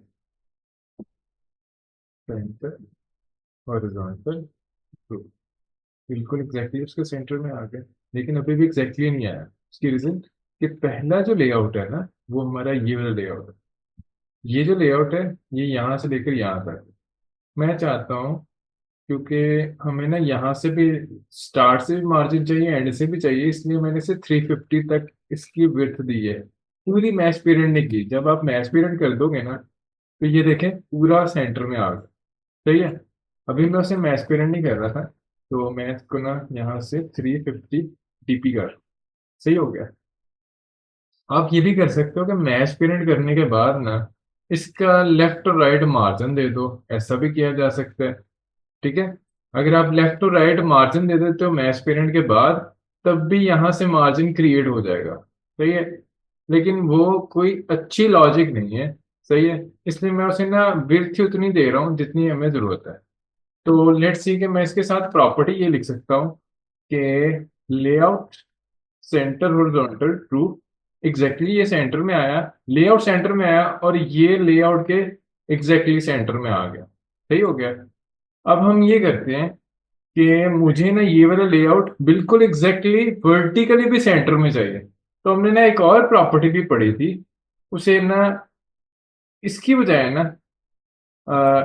सेंटर हॉरिजॉन्टल टू, बिल्कुल एग्जैक्टली उसके सेंटर में आ गए। लेकिन अभी भी एग्जैक्टली नहीं आया। उसकी रीजन कि पहला जो लेआउट है ना, वो हमारा ये वाला लेआउट है। ये जो लेआउट है, ये यहाँ से लेकर यहाँ तक है। मैं चाहता हूँ, क्योंकि हमें ना यहाँ से भी स्टार्ट से भी मार्जिन चाहिए, एंड से भी चाहिए, इसलिए मैंने इसे 350 तक इसकी विड्थ दी है। पूरी मैच पीरियड नहीं की। जब आप मैच पीरियड कर दोगे ना, तो ये देखें पूरा सेंटर में आ गया। सही है। अभी मैं उसे मैच पीरियड नहीं कर रहा था, तो मैं इसको ना यहाँ से 350 डीपी कर, सही हो गया। आप ये भी कर सकते हो कि मैच पेरेंट करने के बाद ना इसका लेफ्ट और राइट मार्जिन दे दो, ऐसा भी किया जा सकता है। ठीक है, अगर आप लेफ्ट और राइट मार्जिन दे देते हो मैच पेरेंट के बाद, तब भी यहाँ से मार्जिन क्रिएट हो जाएगा। सही है, लेकिन वो कोई अच्छी लॉजिक नहीं है। सही है, इसलिए मैं उसे ना विड्थ उतनी दे रहा हूँ जितनी हमें जरूरत है। तो लेट्स सी कि मैं इसके साथ प्रॉपर्टी ये लिख सकता हूँ कि layout centre horizontal true, exactly ये सेंटर में आया, लेआउट सेंटर में आया, और ये लेआउट के एग्जैक्टली सेंटर में आ गया। सही हो गया। अब हम ये करते हैं कि मुझे ना ये वाला लेआउट बिल्कुल एग्जैक्टली वर्टिकली भी सेंटर में चाहिए। तो हमने ना एक और प्रॉपर्टी भी पढ़ी थी, उसे ना इसकी बजाय ना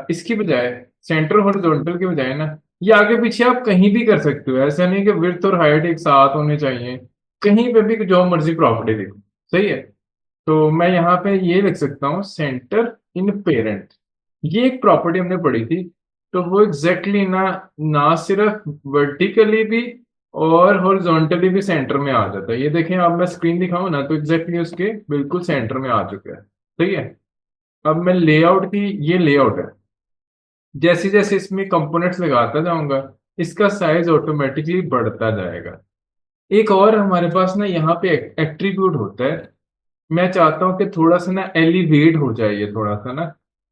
इसकी बजाय सेंटर हॉरिजॉन्टल के बजाय ना, ये आगे पीछे आप कहीं भी कर सकते हो। ऐसा नहीं कि विड्थ और हाइट एक साथ होने चाहिए, कहीं पे भी जो मर्जी प्रॉपर्टी देखो। सही है, तो मैं यहाँ पे ये लिख सकता हूँ सेंटर इन पेरेंट। ये एक प्रॉपर्टी हमने पढ़ी थी, तो वो एग्जैक्टली ना, ना सिर्फ वर्टिकली भी और हॉरिजॉन्टली भी सेंटर में आ जाता है। ये देखें, अब मैं स्क्रीन दिखाऊं ना, तो एग्जैक्टली उसके बिल्कुल सेंटर में आ चुका है। सही है। अब मैं लेआउट की, ये लेआउट है, जैसे जैसे इसमें कंपोनेंट्स लगाता जाऊंगा, इसका साइज ऑटोमेटिकली बढ़ता जाएगा। एक और हमारे पास ना यहाँ पे एट्रीब्यूट होता है। मैं चाहता हूँ कि थोड़ा सा ना एलिवेट हो जाए ये थोड़ा सा ना,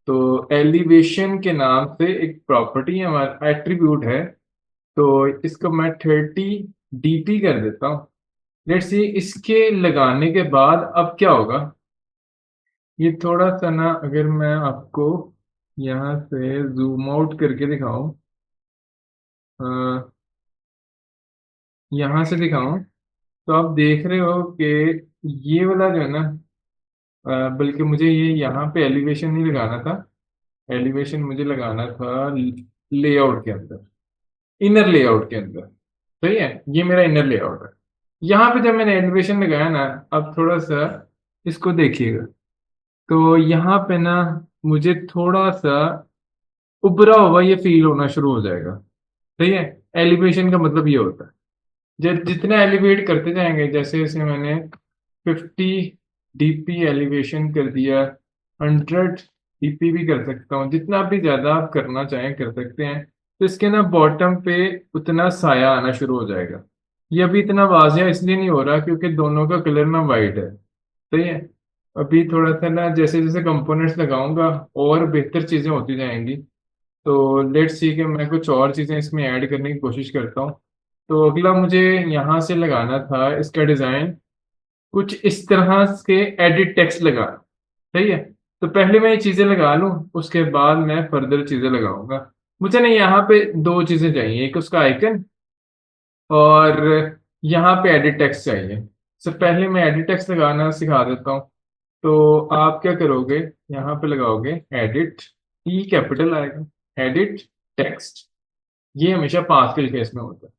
तो एलिवेशन के नाम से एक प्रॉपर्टी है, हमारा एट्रीब्यूट है। तो इसको मैं 30 डीपी कर देता हूँ। लेट्स सी इसके लगाने के बाद अब क्या होगा, ये थोड़ा सा ना, अगर मैं आपको यहाँ से जूम आउट करके दिखाऊं, यहाँ से दिखाऊं, तो आप देख रहे हो कि ये वाला जो है ना, बल्कि मुझे ये यहाँ पे एलिवेशन नहीं लगाना था, एलिवेशन मुझे लगाना था लेआउट के अंदर, इनर लेआउट के अंदर। सही है, ये मेरा इनर लेआउट है। यहाँ पे जब मैंने एलिवेशन लगाया ना, अब थोड़ा सा इसको देखिएगा, तो यहाँ पे ना मुझे थोड़ा सा उभरा हुआ ये फील होना शुरू हो जाएगा। सही है, एलिवेशन का मतलब ये होता है, जब जितना एलिवेट करते जाएंगे, जैसे जैसे मैंने 50 DP एलिवेशन कर दिया, 100 DP भी कर सकता हूँ, जितना भी ज्यादा आप करना चाहें कर सकते हैं। तो इसके ना बॉटम पे उतना साया आना शुरू हो जाएगा। ये अभी इतना वाजिया इसलिए नहीं हो रहा क्योंकि दोनों का कलर ना वाइट है। सही है, अभी थोड़ा सा ना जैसे जैसे कंपोनेंट्स लगाऊंगा और बेहतर चीजें होती जाएंगी। तो लेट्स सी कि मैं कुछ और चीजें इसमें ऐड करने की कोशिश करता हूँ। तो अगला मुझे यहाँ से लगाना था इसका डिजाइन, कुछ इस तरह के एडिट टेक्स्ट लगा। सही है, तो पहले मैं ये चीजें लगा लूं, उसके बाद मैं फर्दर चीजें लगाऊंगा। मुझे ना यहाँ पे दो चीजें चाहिए, एक उसका आइकन और यहाँ पे एडिट टेक्स्ट चाहिए। सर पहले मैं एडिट टेक्स्ट लगाना सिखा देता हूँ। तो आप क्या करोगे, यहाँ पे लगाओगे एडिट, ई कैपिटल आएगा, एडिट टेक्स्ट। ये हमेशा पाथ के केस में होता है।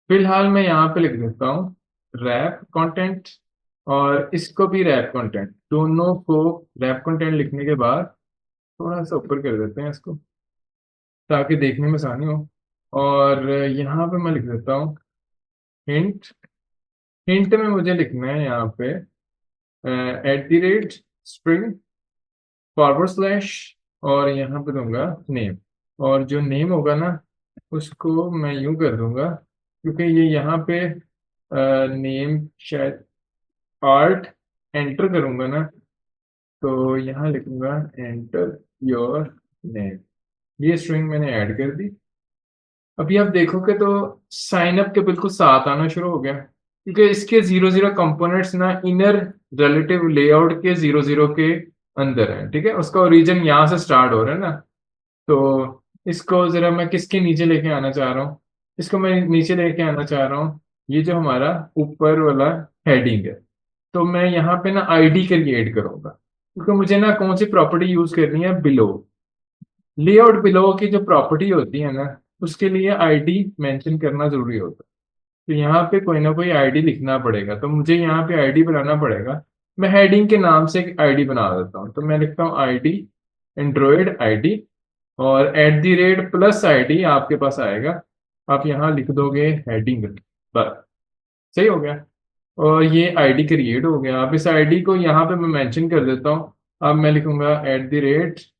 फिलहाल मैं यहाँ पे लिख देता हूँ रैप कंटेंट, और इसको भी रैप कंटेंट, दोनों को रैप कंटेंट लिखने के बाद थोड़ा सा ऊपर कर देते हैं इसको, ताकि देखने में आसानी हो। और यहाँ पे मैं लिख देता हूँ हिंट। हिंट में मुझे लिखना है यहाँ पे @स्ट्रिंग फॉरवर्ड स्लैश, और यहाँ पे दूंगा नेम। और जो नेम होगा ना, उसको मैं यूं कर दूंगा, क्योंकि ये यहाँ पे नेम शायद आर्ट एंटर करूंगा ना, तो यहाँ लिखूंगा एंटर योर नेम। ये स्ट्रिंग मैंने ऐड कर दी। अभी आप देखोगे तो साइन अप के बिल्कुल साथ आना शुरू हो गया, क्योंकि इसके 00 कंपोनेंट्स ना इनर रिलेटिव लेआउट के 00 के अंदर है। ठीक है, उसका ओरिजिन यहाँ से स्टार्ट हो रहा है ना। तो इसको जरा मैं किसके नीचे लेके आना चाह रहा हूँ, इसको मैं नीचे लेके आना चाह रहा हूँ, ये जो हमारा ऊपर वाला हेडिंग है। तो मैं यहाँ पे ना आईडी क्रिएट करूंगा, क्योंकि मुझे ना कौन सी प्रॉपर्टी यूज करनी है, बिलो, लेआउट बिलो की जो प्रॉपर्टी होती है ना, उसके लिए आईडी मेंशन करना जरूरी होता है। तो यहाँ पे कोई ना कोई आईडी लिखना पड़ेगा, तो मुझे यहाँ पे आईडी बनाना पड़ेगा। मैं हेडिंग के नाम से एक आईडी बना देता हूँ, तो मैं लिखता हूँ आईडी, एंड्रॉयड आईडी, और @+ आईडी आपके पास आएगा। आप यहाँ लिख दोगे हेडिंग, बस। सही हो गया, और ये आईडी क्रिएट हो गया। अब इस आईडी को यहाँ पे मैं मेंशन कर देता हूँ। अब मैं लिखूंगा @,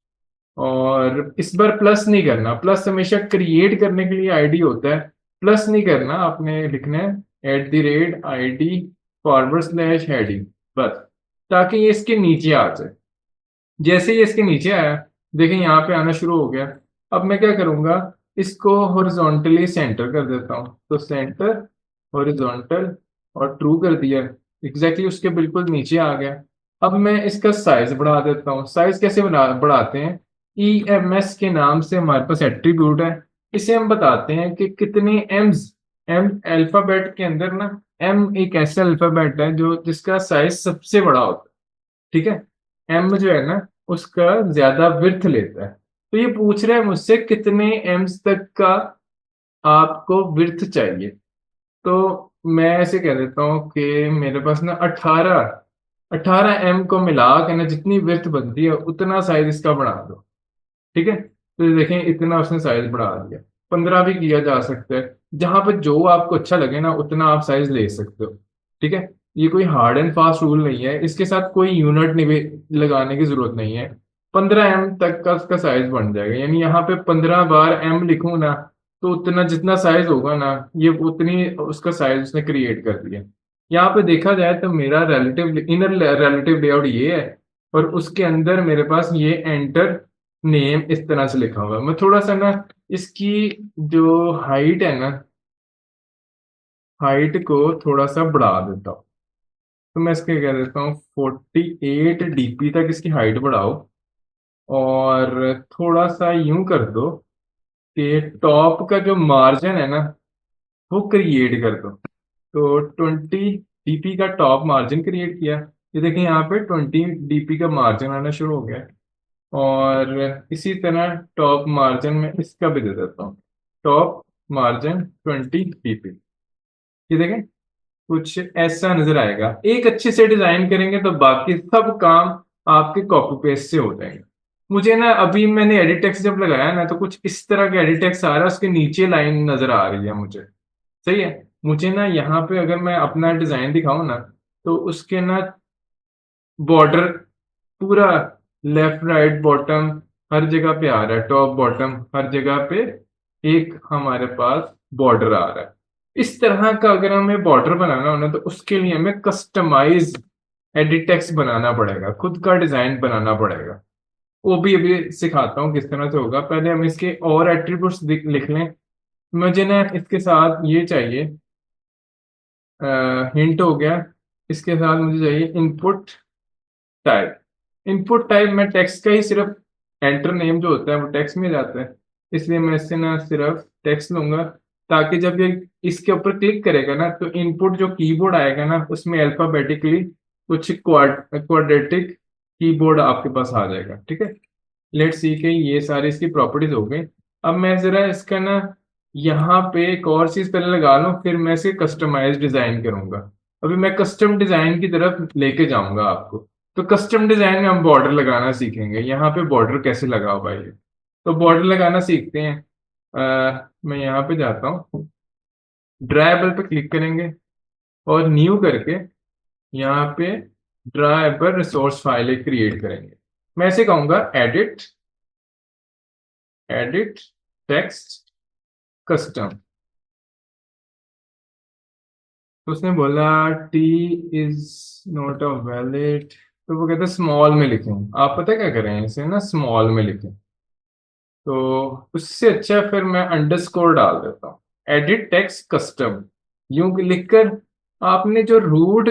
और इस बार प्लस नहीं करना, प्लस हमेशा क्रिएट करने के लिए आईडी होता है, प्लस नहीं करना, आपने लिखना है @ID फॉरवर्ड स्लैश हेडिंग, बस, ताकि ये इसके नीचे आ जाए। जैसे ही इसके नीचे आया, देखें यहाँ पे आना शुरू हो गया। अब मैं क्या करूंगा, इसको हॉरिजॉन्टली सेंटर कर देता हूँ, तो सेंटर, हॉरिजॉन्टल, और ट्रू कर दिया। एग्जैक्टली उसके बिल्कुल नीचे आ गया। अब मैं इसका साइज बढ़ा देता हूँ। साइज कैसे बढ़ाते हैं, EMS के नाम से हमारे पास एट्रीब्यूट है। इसे हम बताते हैं कि कितने एम्स, एम अल्फाबेट के अंदर ना, एम एक ऐसा अल्फाबेट है जो जिसका साइज सबसे बड़ा होता है। ठीक है, एम जो है ना, उसका ज्यादा विड्थ लेता है। तो ये पूछ रहा है मुझसे कितने एम्स तक का आपको विड्थ चाहिए। तो मैं ऐसे कह देता हूँ कि मेरे पास ना 18 M को मिला के ना जितनी विड्थ बनती है उतना साइज इसका बढ़ा दो। ठीक है, तो ये देखें इतना उसने साइज बढ़ा दिया। 15 भी किया जा सकता है, जहां पर जो आपको अच्छा लगे ना उतना आप साइज ले सकते हो। ठीक है, ये कोई हार्ड एंड फास्ट रूल नहीं है, इसके साथ कोई यूनिट नहीं लगाने की जरूरत नहीं है। 15 M तक का उसका साइज बन जाएगा, यानी यहाँ पे 15 बार M लिखूं ना, तो उतना जितना साइज होगा ना, ये उतनी उसका साइज उसने क्रिएट कर दिया। यहाँ पे देखा जाए तो मेरा रिलेटिव इनर रिलेटिव लेआउट ये है, और उसके अंदर मेरे पास ये एंटर नेम इस तरह से लिखा हुआ है। मैं थोड़ा सा ना इसकी जो हाइट है ना, हाइट को थोड़ा सा बढ़ा देता हूँ। तो मैं इसके कह देता हूँ 48 DP तक इसकी हाइट बढ़ाओ, और थोड़ा सा यूं कर दो कि टॉप का जो मार्जिन है ना, वो क्रिएट कर दो। तो 20 DP का टॉप मार्जिन क्रिएट किया। ये देखिए यहाँ पे 20 DP का मार्जिन आना शुरू हो गया है। और इसी तरह टॉप मार्जिन में इसका भी दे देता हूँ, टॉप मार्जिन 20 pp। ये देखें कुछ ऐसा नजर आएगा। एक अच्छे से डिजाइन करेंगे तो बाकी सब काम आपके कॉपी पेस्ट से हो जाएंगे। मुझे ना अभी मैंने एडिट टेक्स्ट जब लगाया ना तो कुछ इस तरह का एडिट टेक्स्ट आ रहा है, उसके नीचे लाइन नजर आ रही है मुझे। सही है। मुझे ना यहाँ पे अगर मैं अपना डिजाइन दिखाऊं ना तो उसके ना बॉर्डर पूरा लेफ्ट राइट बॉटम हर जगह पे आ रहा है, टॉप बॉटम हर जगह पे एक हमारे पास बॉर्डर आ रहा है। इस तरह का अगर हमें बॉर्डर बनाना हो ना तो उसके लिए हमें कस्टमाइज एडिट टेक्स्ट बनाना पड़ेगा, खुद का डिजाइन बनाना पड़ेगा। वो भी अभी सिखाता हूँ किस तरह से होगा। पहले हम इसके और एट्रीब्यूट्स लिख लें। मुझे ना इसके साथ ये चाहिए, हिंट हो गया। इसके साथ मुझे चाहिए इनपुट टाइप। इनपुट टाइप में टेक्स्ट का ही सिर्फ एंटर नेम जो होता है वो टेक्स्ट में जाता है, इसलिए मैं इससे ना सिर्फ टेक्स्ट लूंगा, ताकि जब ये इसके ऊपर क्लिक करेगा ना तो इनपुट जो कीबोर्ड आएगा ना उसमें अल्फाबेटिकली कुछ क्वाड्रेटिक कीबोर्ड आपके पास आ जाएगा। ठीक है। लेट्स सी के ये सारी इसकी प्रॉपर्टीज हो गई। अब मैं जरा इसका ना यहाँ पे एक और चीज पहले लगा लूं, फिर मैं इसे कस्टमाइज डिजाइन करूंगा। अभी मैं कस्टम डिजाइन की तरफ लेके जाऊंगा आपको। तो कस्टम डिजाइन में हम बॉर्डर लगाना सीखेंगे। यहाँ पे बॉर्डर कैसे लगाओ भाई, तो बॉर्डर लगाना सीखते हैं। मैं यहाँ पे जाता हूँ, ड्राइबल पे क्लिक करेंगे और न्यू करके यहाँ पे ड्राइबल रिसोर्स फाइल एक क्रिएट करेंगे। मैं ऐसे कहूंगा एडिट, एडिट टेक्स्ट कस्टम। तो उसने बोला T is not a valid, तो वो कहते हैं स्मॉल में लिखें। आप पता है क्या करें, इसे ना स्मॉल में लिखें। तो उससे अच्छा फिर मैं अंडरस्कोर डाल देता हूँ, एडिट टेक्स्ट कस्टम यूं लिखकर आपने जो रूट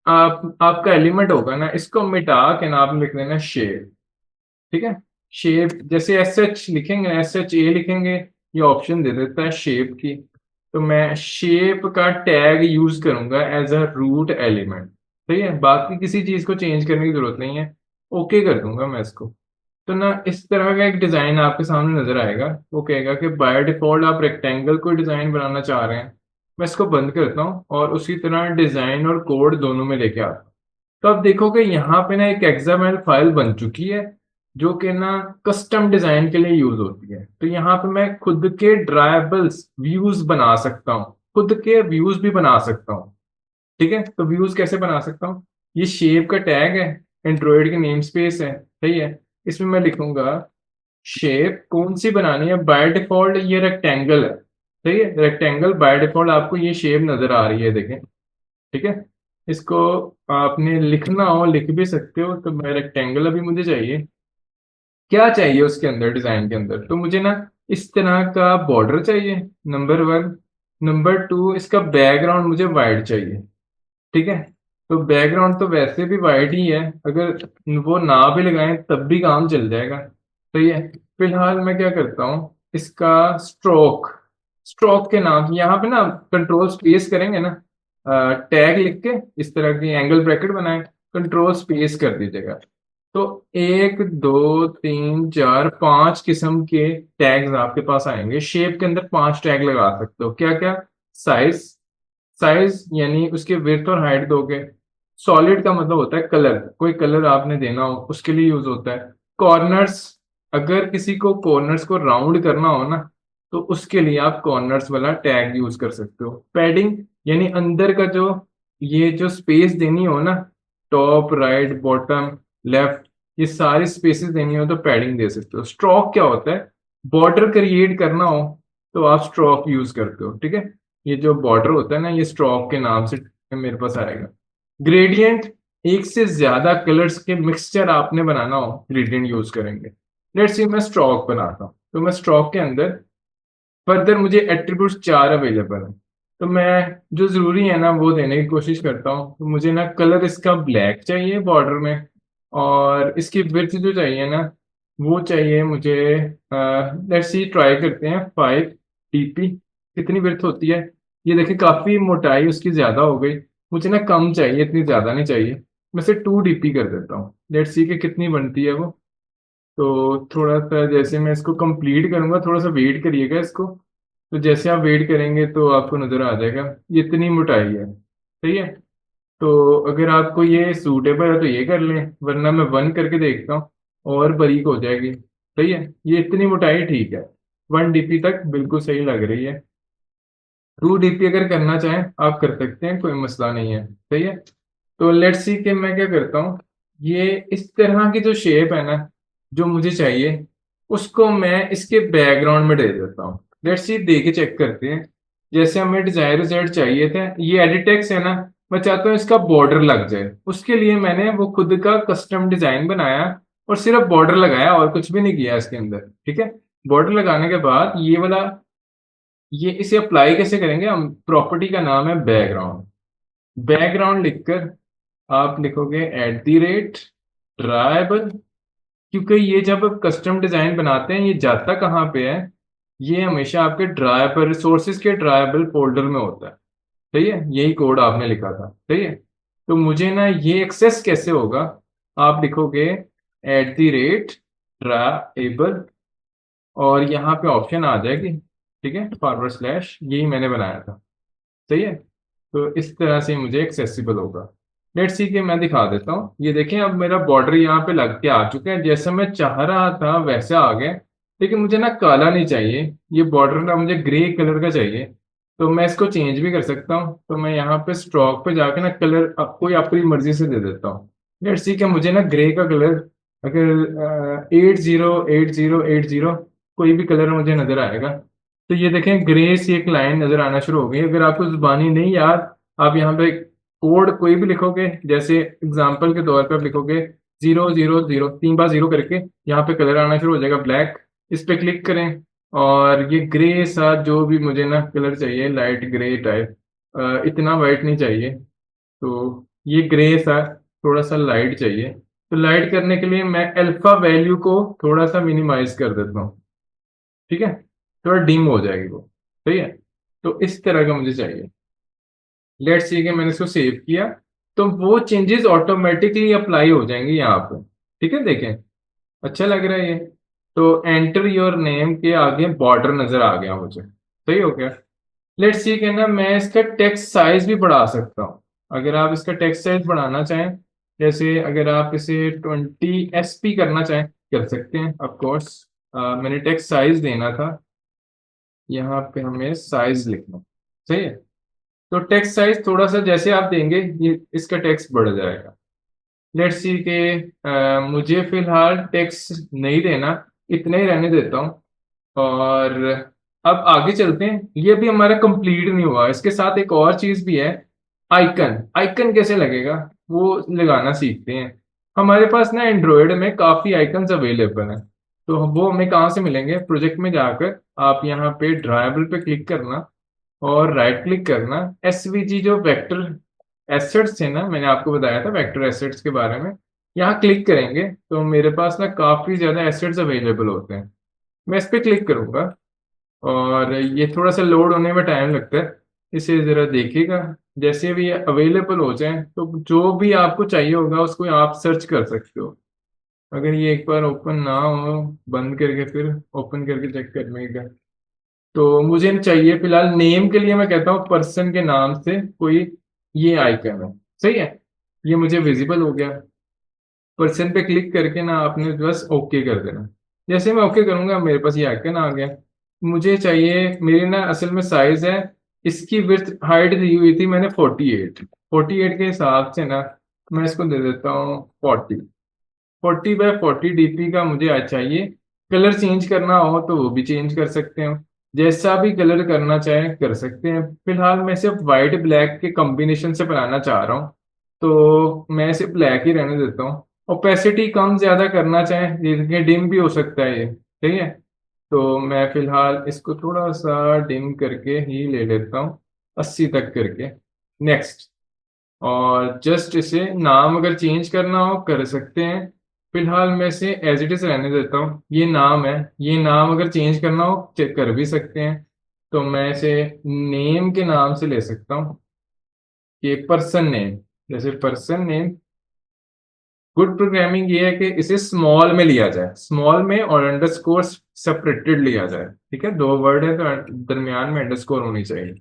आपका एलिमेंट होगा ना इसको मिटा के ना आप लिख देना शेप। ठीक है। शेप जैसे एस एच लिखेंगे, एस एच ए लिखेंगे, ये ऑप्शन दे देता है शेप की। तो मैं शेप का टैग यूज करूंगा एज अ रूट एलिमेंट। ठीक है। बाकी किसी चीज को चेंज करने की जरूरत नहीं है, ओके कर दूंगा मैं इसको। तो ना इस तरह का एक डिजाइन आपके सामने नजर आएगा। वो कहेगा कि बाय डिफॉल्ट आप रेक्टेंगल कोई डिजाइन बनाना चाह रहे हैं। मैं इसको बंद करता हूँ और उसी तरह डिजाइन और कोड दोनों में लेके आता हूँ। तो अब देखोगे यहाँ पे ना एक एक्सएमएल फाइल बन चुकी है जो कि ना कस्टम डिजाइन के लिए यूज होती है। तो यहाँ पे मैं खुद के ड्राइबल्स व्यूज बना सकता हूँ, खुद के व्यूज भी बना सकता हूँ। ठीक है। तो व्यूज कैसे बना सकता हूँ, ये शेप का टैग है, एंड्रॉइड की नेम स्पेस है। सही है। इसमें मैं लिखूंगा शेप कौन सी बनानी है, बाय डिफॉल्ट ये रेक्टेंगल है। सही है। रेक्टेंगल बाय डिफॉल्ट आपको ये शेप नजर आ रही है, देखें। ठीक है। इसको आपने लिखना हो लिख भी सकते हो। तो मैं रेक्टेंगल अभी मुझे चाहिए, क्या चाहिए उसके अंदर डिजाइन के अंदर, तो मुझे ना इस तरह का बॉर्डर चाहिए, नंबर वन। नंबर टू, इसका बैकग्राउंड मुझे वाइट चाहिए। ठीक है। तो बैकग्राउंड तो वैसे भी वाइट ही है, अगर वो ना भी लगाएं तब भी काम चल जाएगा। तो ये फिलहाल मैं क्या करता हूँ, इसका स्ट्रोक, स्ट्रोक के नाम यहाँ पे ना कंट्रोल स्पेस करेंगे ना, टैग लिख के इस तरह की एंगल ब्रैकेट बनाए, कंट्रोल स्पेस कर दीजिएगा। तो एक दो तीन चार पांच किस्म के टैग्स आपके पास आएंगे। शेप के अंदर पांच टैग लगा सकते हो। क्या क्या, साइज, साइज यानी उसके विड्थ और हाइट दोगे। सॉलिड का मतलब होता है कलर, कोई कलर आपने देना हो उसके लिए यूज होता है। कॉर्नर्स, अगर किसी को कॉर्नर्स को राउंड करना हो ना तो उसके लिए आप कॉर्नर्स वाला टैग यूज कर सकते हो। पैडिंग यानी अंदर का जो ये जो स्पेस देनी हो ना, टॉप राइट बॉटम लेफ्ट, ये सारी स्पेसेस देनी हो तो पैडिंग दे सकते हो। स्ट्रोक क्या होता है, बॉर्डर क्रिएट करना हो तो आप स्ट्रोक यूज करते हो। ठीक है। ये जो बॉर्डर होता है ना ये स्ट्रोक के नाम से मेरे पास आएगा। ग्रेडियंट, एक से ज्यादा कलर्स के मिक्सचर आपने बनाना हो ग्रेडियंट यूज करेंगे। लेट्स सी मैं स्ट्रोक बनाता हूँ, तो मैं स्ट्रोक के अंदर फर्दर मुझे एट्रीब्यूट्स चार अवेलेबल है। तो मैं जो जरूरी है ना वो देने की कोशिश करता हूँ। तो मुझे ना कलर इसका ब्लैक चाहिए बॉर्डर में, और इसकी विड्थ जो चाहिए ना वो चाहिए मुझे, लेट्स सी ट्राई करते हैं 5 dp। कितनी विड्थ होती है, ये देखिए काफी मोटाई उसकी ज्यादा हो गई। मुझे ना कम चाहिए, इतनी ज्यादा नहीं चाहिए। मैं से 2 dp कर देता हूँ। लेट्स सी कि कितनी बनती है वो। तो थोड़ा सा जैसे मैं इसको कंप्लीट करूंगा, थोड़ा सा वेट करिएगा इसको। तो जैसे आप वेट करेंगे तो आपको नजर आ जाएगा ये इतनी मोटाई है, सही है। तो अगर आपको ये सूटेबल है तो ये कर लें, वरना मैं 1 करके देखता हूँ और बारीक हो जाएगी। सही है, ये इतनी मोटाई ठीक है, 1 DP तक बिल्कुल सही लग रही है। 2 DP अगर करना चाहें आप कर सकते हैं, कोई मसला नहीं है, सही है। तो लेट्स सी कि मैं क्या करता हूँ, ये इस तरह की जो शेप है ना जो मुझे चाहिए, उसको मैं इसके बैकग्राउंड में दे देता हूँ। लेट्स सी दे के चेक करते हैं। जैसे हमें डिजायर रिजल्ट चाहिए थे, ये एडिट टेक्स्ट है ना, मैं चाहता हूँ इसका बॉर्डर लग जाए। उसके लिए मैंने वो खुद का कस्टम डिजाइन बनाया और सिर्फ बॉर्डर लगाया और कुछ भी नहीं किया इसके अंदर, ठीक है। बॉर्डर लगाने के बाद ये वाला, ये इसे अप्लाई कैसे करेंगे हम, प्रॉपर्टी का नाम है बैकग्राउंड। बैकग्राउंड लिखकर आप लिखोगे @ड्राइबल, क्योंकि ये जब आप कस्टम डिजाइन बनाते हैं ये जाता कहाँ पे है, ये हमेशा आपके ड्राइबल रिसोर्सेज के ड्राइबल फोल्डर में होता है। सही है, यही कोड आपने लिखा था, सही है। तो मुझे ना ये एक्सेस कैसे होगा, आप लिखोगे @ड्राइबल और यहाँ पे ऑप्शन आ जाएगी, ठीक है, /, यही मैंने बनाया था, सही है। तो इस तरह से मुझे एक्सेसिबल होगा। लेट्स सी कि मैं दिखा देता हूँ, ये देखें अब मेरा बॉर्डर यहाँ पे लग के आ चुका है, जैसा मैं चाह रहा था वैसा आ गया। लेकिन मुझे ना काला नहीं चाहिए, ये बॉर्डर ना मुझे ग्रे कलर का चाहिए। तो मैं इसको चेंज भी कर सकता हूँ, तो मैं यहाँ पे स्ट्रोक पे जाके ना कलर कोई अपनी मर्जी से दे देता हूँ। लेट्स सी कि मुझे ना ग्रे का कलर, अगर 808080 कोई भी कलर मुझे नजर आएगा। तो ये देखें ग्रे सी एक लाइन नजर आना शुरू हो गई। अगर आपको जुबानी नहीं याद, आप यहाँ पे कोड कोई भी लिखोगे, जैसे एग्जाम्पल के तौर पे आप लिखोगे 000, 3 बार 0 करके यहाँ पे कलर आना शुरू हो जाएगा ब्लैक। इस पे क्लिक करें और ये ग्रे सा जो भी मुझे ना कलर चाहिए, लाइट ग्रे टाइप, इतना वाइट नहीं चाहिए। तो ये ग्रे सा थोड़ा सा लाइट चाहिए। तो लाइट करने के लिए मैं अल्फा वैल्यू को थोड़ा सा मिनिमाइज कर देता हूँ, ठीक है, थोड़ा डिम हो जाएगी वो, सही है। तो इस तरह का मुझे चाहिए। लेट्स सी कि मैंने इसको सेव किया, तो वो चेंजेस ऑटोमेटिकली अप्लाई हो जाएंगे यहाँ पे, ठीक है, देखें अच्छा लग रहा है ये। तो एंटर योर नेम के आगे बॉर्डर नजर आ गया मुझे, सही हो गया। लेट्स सी कि ना मैं इसका टेक्स्ट साइज भी बढ़ा सकता हूँ। अगर आप इसका टेक्स्ट साइज बढ़ाना चाहें, जैसे अगर आप इसे 20 SP करना चाहें कर सकते हैं, ऑफ कोर्स। मैंने टेक्स्ट साइज देना था, यहाँ पे हमें साइज लिखना, सही है। तो टेक्स्ट साइज थोड़ा सा जैसे आप देंगे ये इसका टेक्स्ट बढ़ जाएगा। लेट्स सी के मुझे फिलहाल टेक्स्ट नहीं देना, इतना ही रहने देता हूँ। और अब आगे चलते हैं, ये भी हमारा कंप्लीट नहीं हुआ, इसके साथ एक और चीज भी है, आइकन। आइकन कैसे लगेगा वो लगाना सीखते हैं। हमारे पास ना एंड्रॉयड में काफी आइकन्स अवेलेबल हैं। तो वो हमें कहाँ से मिलेंगे, प्रोजेक्ट में जाकर आप यहाँ पे ड्राइबल पे क्लिक करना और राइट क्लिक करना, एसवीजी जो वेक्टर एसेट्स थे ना, मैंने आपको बताया था वेक्टर एसेट्स के बारे में। यहाँ क्लिक करेंगे तो मेरे पास ना काफी ज्यादा एसेट्स अवेलेबल होते हैं। मैं इस पे क्लिक करूंगा और ये थोड़ा सा लोड होने में टाइम लगता है, इसे जरा देखिएगा। जैसे भी ये अवेलेबल हो जाए तो जो भी आपको चाहिए होगा उसको आप सर्च कर सकते हो। अगर ये एक बार ओपन ना हो, बंद करके फिर ओपन करके चेक करने। तो मुझे चाहिए फिलहाल नेम के लिए, मैं कहता हूँ पर्सन के नाम से कोई ये आइकन है, सही है। ये मुझे विजिबल हो गया। पर्सन पे क्लिक करके ना आपने बस ओके कर देना। जैसे मैं ओके करूंगा मेरे पास ये आइकन आ गया। मुझे चाहिए, मेरी ना असल में साइज है, इसकी विड्थ हाइट दी हुई थी मैंने 48 के हिसाब से ना मैं इसको दे देता हूँ 40 बाय 40 DP का मुझे आज चाहिए। कलर चेंज करना हो तो वो भी चेंज कर सकते हो, जैसा भी कलर करना चाहे कर सकते हैं। फिलहाल मैं सिर्फ वाइट ब्लैक के कॉम्बिनेशन से बनाना चाह रहा हूँ, तो मैं सिर्फ ब्लैक ही रहने देता हूँ। ओपेसिटी कम ज्यादा करना चाहे, ये डिम भी हो सकता है ये, ठीक है। तो मैं फिलहाल इसको थोड़ा सा डिम करके ही ले लेता हूँ, 80 तक करके। नेक्स्ट। और जस्ट इसे नाम अगर चेंज करना हो कर सकते हैं। फिलहाल मैं इसे एज इट इज रहने देता हूँ, ये नाम है। ये नाम अगर चेंज करना हो चेक कर भी सकते हैं। तो मैं इसे नेम के नाम से ले सकता हूँ, कि पर्सन नेम, जैसे पर्सन नेम गुड प्रोग्रामिंग ये है कि इसे स्मॉल में लिया जाए, स्मॉल में, और अंडरस्कोर सेपरेटेड लिया जाए। ठीक है, दो वर्ड है तो दरमियान में अंडरस्कोर होनी चाहिए।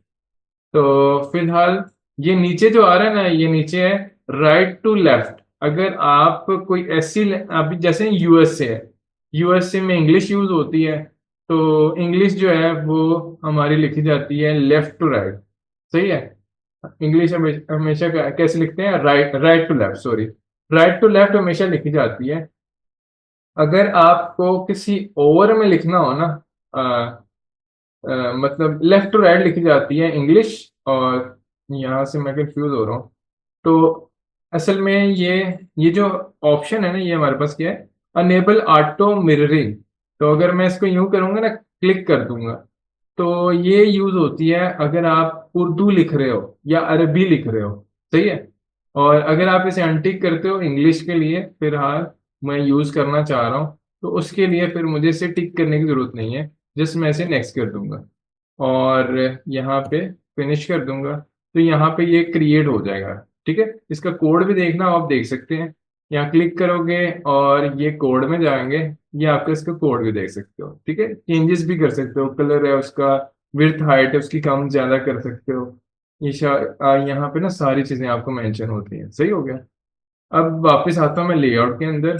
तो फिलहाल ये नीचे जो आ रहा है ना, ये नीचे है राइट टू लेफ्ट। अगर आप कोई ऐसी, अभी जैसे यूएसए है, यूएसए में इंग्लिश यूज होती है, तो इंग्लिश जो है वो हमारी लिखी जाती है लेफ्ट टू राइट। सही है, इंग्लिश हमेशा हमेशा कैसे लिखते हैं, right right to left, sorry, right to left हमेशा लिखी जाती है। अगर आपको किसी ओवर में लिखना हो ना, मतलब लेफ्ट टू राइट लिखी जाती है इंग्लिश। और यहाँ से मैं कंफ्यूज हो रहा हूँ। तो असल में ये जो ऑप्शन है ना, ये हमारे पास क्या है, अनेबल ऑटो मिररिंग। तो अगर मैं इसको यूं करूंगा ना, क्लिक कर दूंगा, तो ये यूज होती है अगर आप उर्दू लिख रहे हो या अरबी लिख रहे हो। सही है, और अगर आप इसे अनटिक करते हो इंग्लिश के लिए, फिलहाल मैं यूज करना चाह रहा हूँ, तो उसके लिए फिर मुझे इसे टिक करने की जरूरत नहीं है, जस्ट मैं इसे नेक्स्ट कर दूंगा और यहाँ पे फिनिश कर दूंगा। तो यहाँ पे ये क्रिएट हो जाएगा। ठीक है, इसका कोड भी देखना हो आप देख सकते हैं, यहाँ क्लिक करोगे और ये कोड में जाएंगे, ये आपका इसका कोड भी देख सकते हो। ठीक है, चेंजेस भी कर सकते हो, कलर है उसका, विड्थ हाइट है उसकी कम ज्यादा कर सकते हो। यहाँ पे ना सारी चीजें आपको मेंशन होती हैं। सही हो गया। अब वापस आता हूँ मैं लेआउट के अंदर।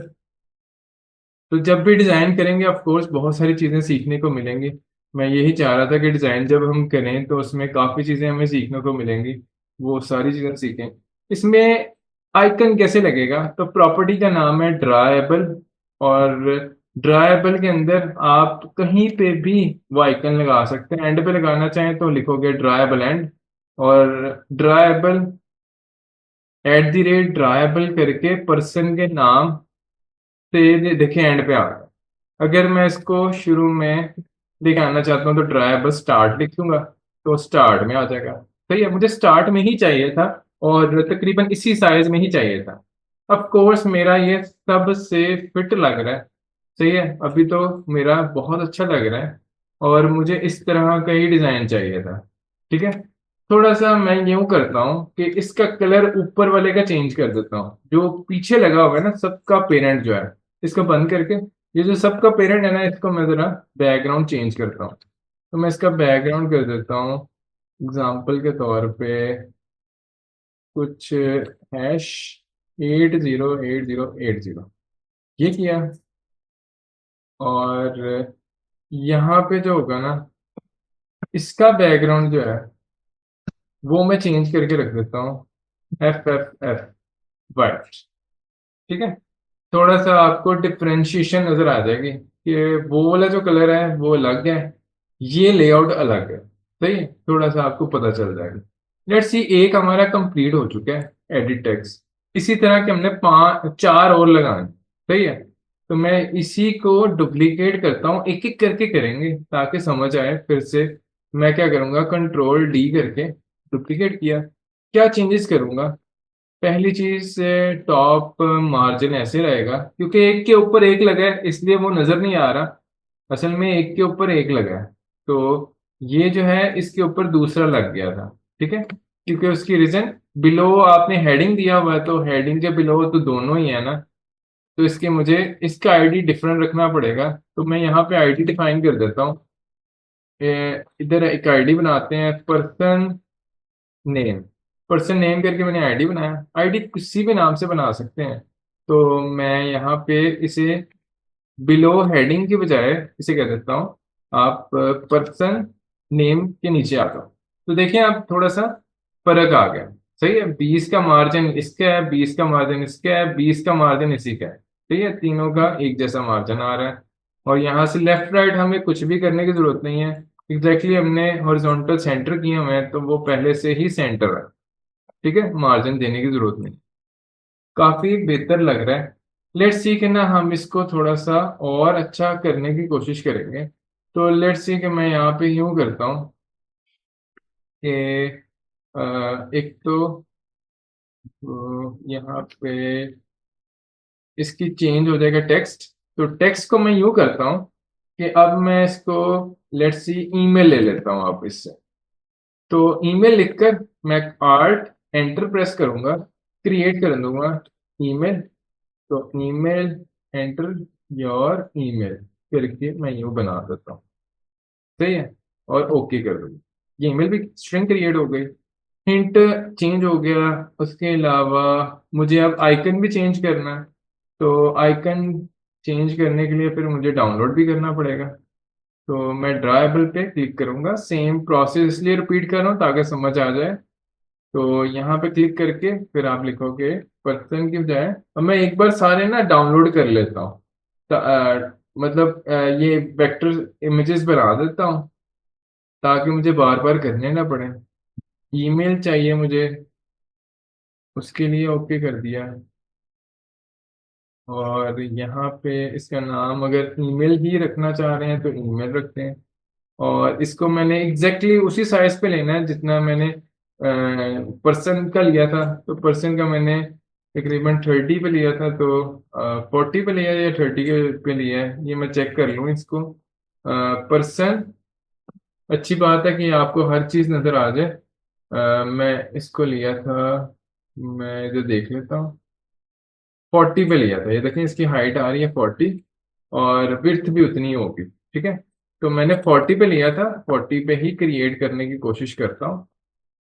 तो जब भी डिजाइन करेंगे ऑफ कोर्स बहुत सारी चीजें सीखने को मिलेंगी। मैं यही चाह रहा था कि डिजाइन जब हम करें तो उसमें काफी चीजें हमें सीखने को मिलेंगी, वो सारी चीजें सीखें। इसमें आइकन कैसे लगेगा, तो प्रॉपर्टी का नाम है ड्राएबल, और ड्राएबल के अंदर आप कहीं पे भी वो आइकन लगा सकते हैं। एंड पे लगाना चाहें तो लिखोगे ड्राएबल एंड, और ड्राएबल एट द रेट ड्राएबल करके पर्सन के नाम से देखें एंड पे आ गया। अगर मैं इसको शुरू में लेके आना चाहता हूँ तो ट्राई बस स्टार्ट लिख दूंगा, तो स्टार्ट में आ जाएगा। सही है, मुझे स्टार्ट में ही चाहिए था और तकरीबन इसी साइज में ही चाहिए था। ऑफ कोर्स मेरा ये सबसे फिट लग रहा है। सही है, अभी तो मेरा बहुत अच्छा लग रहा है, और मुझे इस तरह का ही डिजाइन चाहिए था। ठीक है, थोड़ा सा मैं यूं करता हूँ कि इसका कलर ऊपर वाले का चेंज कर देता हूँ, जो पीछे लगा हुआ है ना सबका पेरेंट जो है, इसको बंद करके, ये जो सबका पेरेंट है ना, इसको मैं जरा बैकग्राउंड चेंज करता हूँ। तो मैं इसका बैकग्राउंड कर देता हूँ एग्जाम्पल के तौर पे कुछ हैश 808080, ये किया। और यहाँ पे जो होगा ना, इसका बैकग्राउंड जो है वो मैं चेंज करके रख देता हूँ FFF वाइट। ठीक है, थोड़ा सा आपको डिफ्रेंशिएशन नजर आ जाएगी कि वो वाला जो कलर है वो अलग है, ये लेआउट अलग है। सही है, थोड़ा सा आपको पता चल जाएगा। लेट्स सी, एक हमारा कंप्लीट हो चुका है एडिट टेक्स्ट। इसी तरह के हमने पांच चार और लगाए। सही है, तो मैं इसी को डुप्लीकेट करता हूँ, एक एक करके करेंगे ताकि समझ आए फिर से। मैं क्या करूंगा, कंट्रोल D करके डुप्लीकेट किया। क्या चेंजेस करूंगा, पहली चीज, टॉप मार्जिन ऐसे रहेगा क्योंकि एक के ऊपर एक लगा है इसलिए वो नजर नहीं आ रहा। असल में एक के ऊपर एक लगा है, तो ये जो है इसके ऊपर दूसरा लग गया था। ठीक है, क्योंकि उसकी रीजन, बिलो आपने हेडिंग दिया हुआ है तो हेडिंग के बिलो तो दोनों ही है ना, तो इसके मुझे इसका आईडी डिफरेंट रखना पड़ेगा। तो मैं यहाँ पे आईडी डिफाइन कर देता हूँ। इधर एक आईडी बनाते हैं, नेम पर्सन नेम करके मैंने आईडी बनाया। आईडी किसी भी नाम से बना सकते हैं। तो मैं यहाँ पे इसे बिलो हेडिंग के बजाय इसे कह देता हूँ आप पर्सन नेम के नीचे आ जाओ। तो देखिए आप थोड़ा सा फर्क आ गया। सही है, 20 का मार्जिन इसका है, 20 का मार्जिन इसका है, 20 का मार्जिन इसी का है। ठीक है, तीनों का एक जैसा मार्जिन आ रहा है। और यहाँ से लेफ्ट राइट हमें कुछ भी करने की जरूरत नहीं है, एग्जैक्टली हमने हॉरिजॉन्टल सेंटर किए हुए हैं तो वो पहले से ही सेंटर है। ठीक है, मार्जिन देने की जरूरत नहीं, काफी बेहतर लग रहा है। लेट्स सी कि ना हम इसको थोड़ा सा और अच्छा करने की कोशिश करेंगे। तो लेट्स सी कि मैं यहाँ पे यूं करता हूँ कि एक तो यहाँ पे इसकी चेंज हो जाएगा टेक्स्ट। तो टेक्स्ट को मैं यूं करता हूँ कि अब मैं इसको लेट्स सी ईमेल ले लेता हूँ आप इससे। तो ईमेल लिखकर मैं आर्ट एंटर प्रेस करूंगा, क्रिएट कर दूंगा ईमेल। तो ईमेल, एंटर योर ईमेल करके मैं यूँ बना देता हूँ। सही है, और ओके कर दूँ। ये ईमेल भी स्ट्रिंग क्रिएट हो गई, हिंट चेंज हो गया। उसके अलावा मुझे अब आइकन भी चेंज करना है, तो आइकन चेंज करने के लिए फिर मुझे डाउनलोड भी करना पड़ेगा। तो मैं ड्राइबल पे क्लिक करूंगा। सेम प्रोसेस इसलिए रिपीट कर रहा हूँ ताकि समझ आ जाए। तो यहाँ पे क्लिक करके फिर आप लिखोगे पर्सन की बजाय, अब मैं एक बार सारे ना डाउनलोड कर लेता हूँ। मतलब ये वेक्टर इमेजेस बना देता हूँ ताकि मुझे बार बार करने ना पड़े। ईमेल चाहिए मुझे, उसके लिए ओके कर दिया। और यहाँ पे इसका नाम अगर ईमेल ही रखना चाह रहे हैं तो ईमेल रखते हैं। और इसको मैंने उसी साइज पे लेना है जितना मैंने पर्सन का लिया था। तो पर्सन का मैंने तकरीबन 30 पे लिया था, तो 40 पे लिया या 30 के पे लिया है, ये मैं चेक कर लूँ इसको। पर्सन, अच्छी बात है कि आपको हर चीज़ नज़र आ जाए। मैं इसको लिया था, मैं इधर देख लेता हूँ। 40 पे लिया था, ये देखें इसकी हाइट आ रही है 40, और विड्थ भी उतनी ही होगी। ठीक है, तो मैंने 40 पे लिया था, 40 पे ही क्रिएट करने की कोशिश करता हूँ।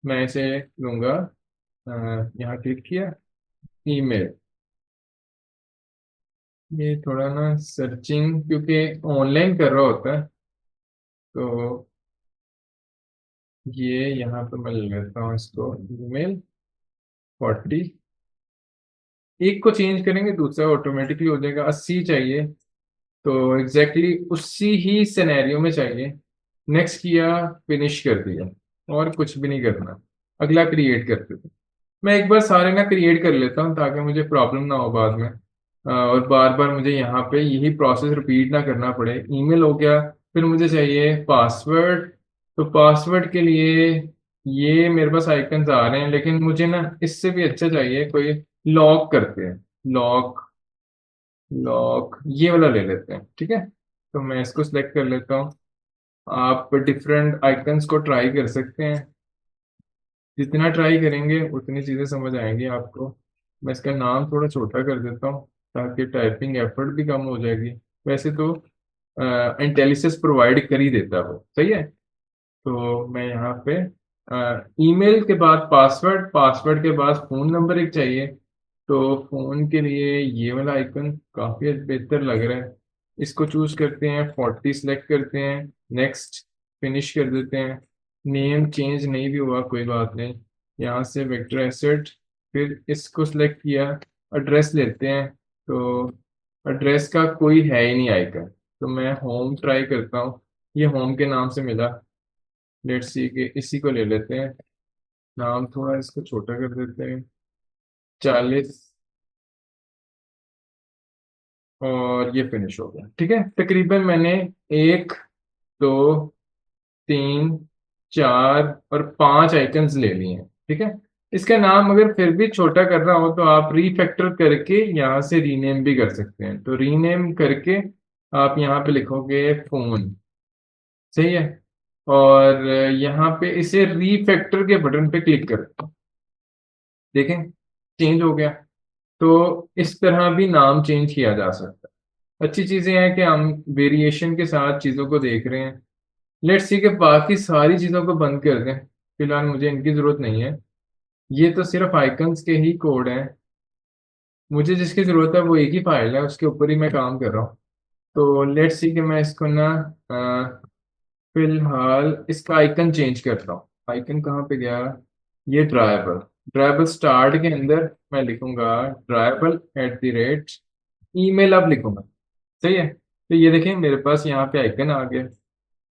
मैं इसे लूंगा, यहाँ क्लिक किया, ईमेल। ये थोड़ा ना सर्चिंग क्योंकि ऑनलाइन कर रहा होता है, तो ये यहाँ पे मैं ले लेता हूँ इसको, ईमेल 40। एक को चेंज करेंगे दूसरा ऑटोमेटिकली हो जाएगा। 80 चाहिए, तो एग्जैक्टली उसी ही सिनेरियो में चाहिए। नेक्स्ट किया, फिनिश कर दिया, और कुछ भी नहीं करना। अगला क्रिएट करते थे। मैं एक बार सारे ना क्रिएट कर लेता हूँ ताकि मुझे प्रॉब्लम ना हो बाद में। और बार बार मुझे यहाँ पे यही प्रोसेस रिपीट ना करना पड़े। ईमेल हो गया, फिर मुझे चाहिए पासवर्ड। तो पासवर्ड के लिए ये मेरे पास आइकन्स आ रहे हैं, लेकिन मुझे ना इससे भी अच्छा चाहिए कोई। लॉक करते हैं, लॉक, लॉक ये वाला ले लेते हैं। ठीक है, तो मैं इसको सिलेक्ट कर लेता हूँ। आप डिफरेंट आइकन्स को ट्राई कर सकते हैं, जितना ट्राई करेंगे उतनी चीज़ें समझ आएंगी आपको। मैं इसका नाम थोड़ा छोटा कर देता हूँ ताकि टाइपिंग एफर्ट भी कम हो जाएगी। वैसे तो इंटेलिजेंस प्रोवाइड कर ही देता है वो, सही है। तो मैं यहाँ पे ईमेल के बाद पासवर्ड, पासवर्ड के बाद फ़ोन नंबर एक चाहिए। तो फ़ोन के लिए ये वाला आइकन काफ़ी बेहतर लग रहा है, इसको चूज करते हैं। 40 सेलेक्ट करते हैं, नेक्स्ट, फिनिश कर देते हैं। नेम चेंज नहीं भी हुआ कोई बात नहीं। यहाँ से वेक्टर एसेट, फिर इसको सिलेक्ट किया। एड्रेस लेते हैं, तो एड्रेस का कोई है ही नहीं आइकन, तो मैं होम ट्राई करता हूँ। ये होम के नाम से मिला। लेट्स सी के इसी को ले लेते हैं, नाम थोड़ा इसको छोटा कर देते हैं, 40। और ये फिनिश हो गया। ठीक है, तकरीबन मैंने एक, दो, तीन, चार और पांच आइकन्स ले लिए हैं। ठीक है, इसका नाम अगर फिर भी छोटा करना हो तो आप रीफैक्टर करके यहाँ से रीनेम भी कर सकते हैं। तो रीनेम करके आप यहाँ पे लिखोगे फोन, सही है। और यहाँ पे इसे रीफैक्टर के बटन पे क्लिक करें, देखें चेंज हो गया। तो इस तरह भी नाम चेंज किया जा सकता है। अच्छी चीजें हैं कि हम वेरिएशन के साथ चीजों को देख रहे हैं। लेट्स सी के बाकी सारी चीजों को बंद कर दें, फिलहाल मुझे इनकी जरूरत नहीं है। ये तो सिर्फ आइकन्स के ही कोड हैं, मुझे जिसकी जरूरत है वो एक ही फाइल है, उसके ऊपर ही मैं काम कर रहा हूँ। तो लेट्स सी कि मैं इसको ना फिलहाल इसका आइकन चेंज करता हूँ। आइकन कहाँ पे गया, ये ड्राइबल। ड्राइबल स्टार्ट के अंदर मैं लिखूंगा ड्राइबल @ ईमेल अब लिखूंगा, सही है। तो ये देखें मेरे पास यहाँ पे आइकन आ गया।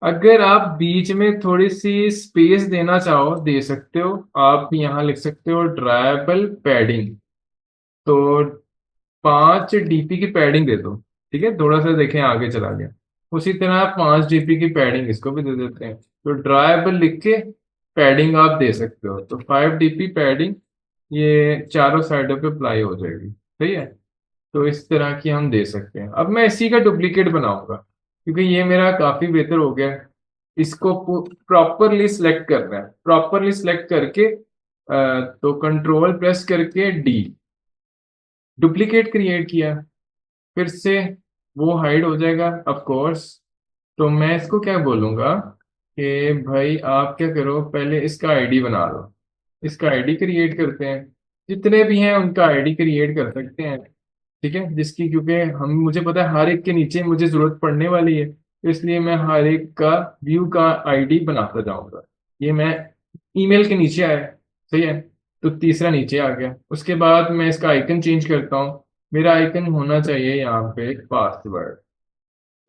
अगर आप बीच में थोड़ी सी स्पेस देना चाहो दे सकते हो, आप यहाँ लिख सकते हो ड्राइबल पैडिंग। तो 5 DP की पैडिंग दे दो। ठीक है, थोड़ा सा देखें आगे चला गया। उसी तरह 5 DP की पैडिंग इसको भी दे देते हैं। तो ड्राइबल लिख के पैडिंग आप दे सकते हो, तो 5 DP पैडिंग ये चारों साइडों पे अप्लाई हो जाएगी, सही है। तो इस तरह की हम दे सकते हैं। अब मैं इसी का डुप्लीकेट बनाऊंगा क्योंकि ये मेरा काफी बेहतर हो गया है। इसको प्रॉपरली सिलेक्ट करना है, प्रॉपरली सिलेक्ट करके तो कंट्रोल प्रेस करके डी, डुप्लीकेट क्रिएट किया, फिर से वो हाइड हो जाएगा ऑफ कोर्स। तो मैं इसको क्या बोलूंगा कि भाई आप क्या करो, पहले इसका आईडी बना लो। इसका आईडी क्रिएट करते हैं, जितने भी हैं उनका आईडी क्रिएट कर सकते हैं। ठीक है, जिसकी क्योंकि हम मुझे पता है हर एक के नीचे मुझे जरूरत पड़ने वाली है, तो इसलिए मैं हर एक का व्यू का आईडी बनाता जाऊंगा। ये मैं ईमेल के नीचे आया, सही है, तो तीसरा नीचे आ गया। उसके बाद मैं इसका आइकन चेंज करता हूँ। मेरा आइकन होना चाहिए यहाँ पे पासवर्ड,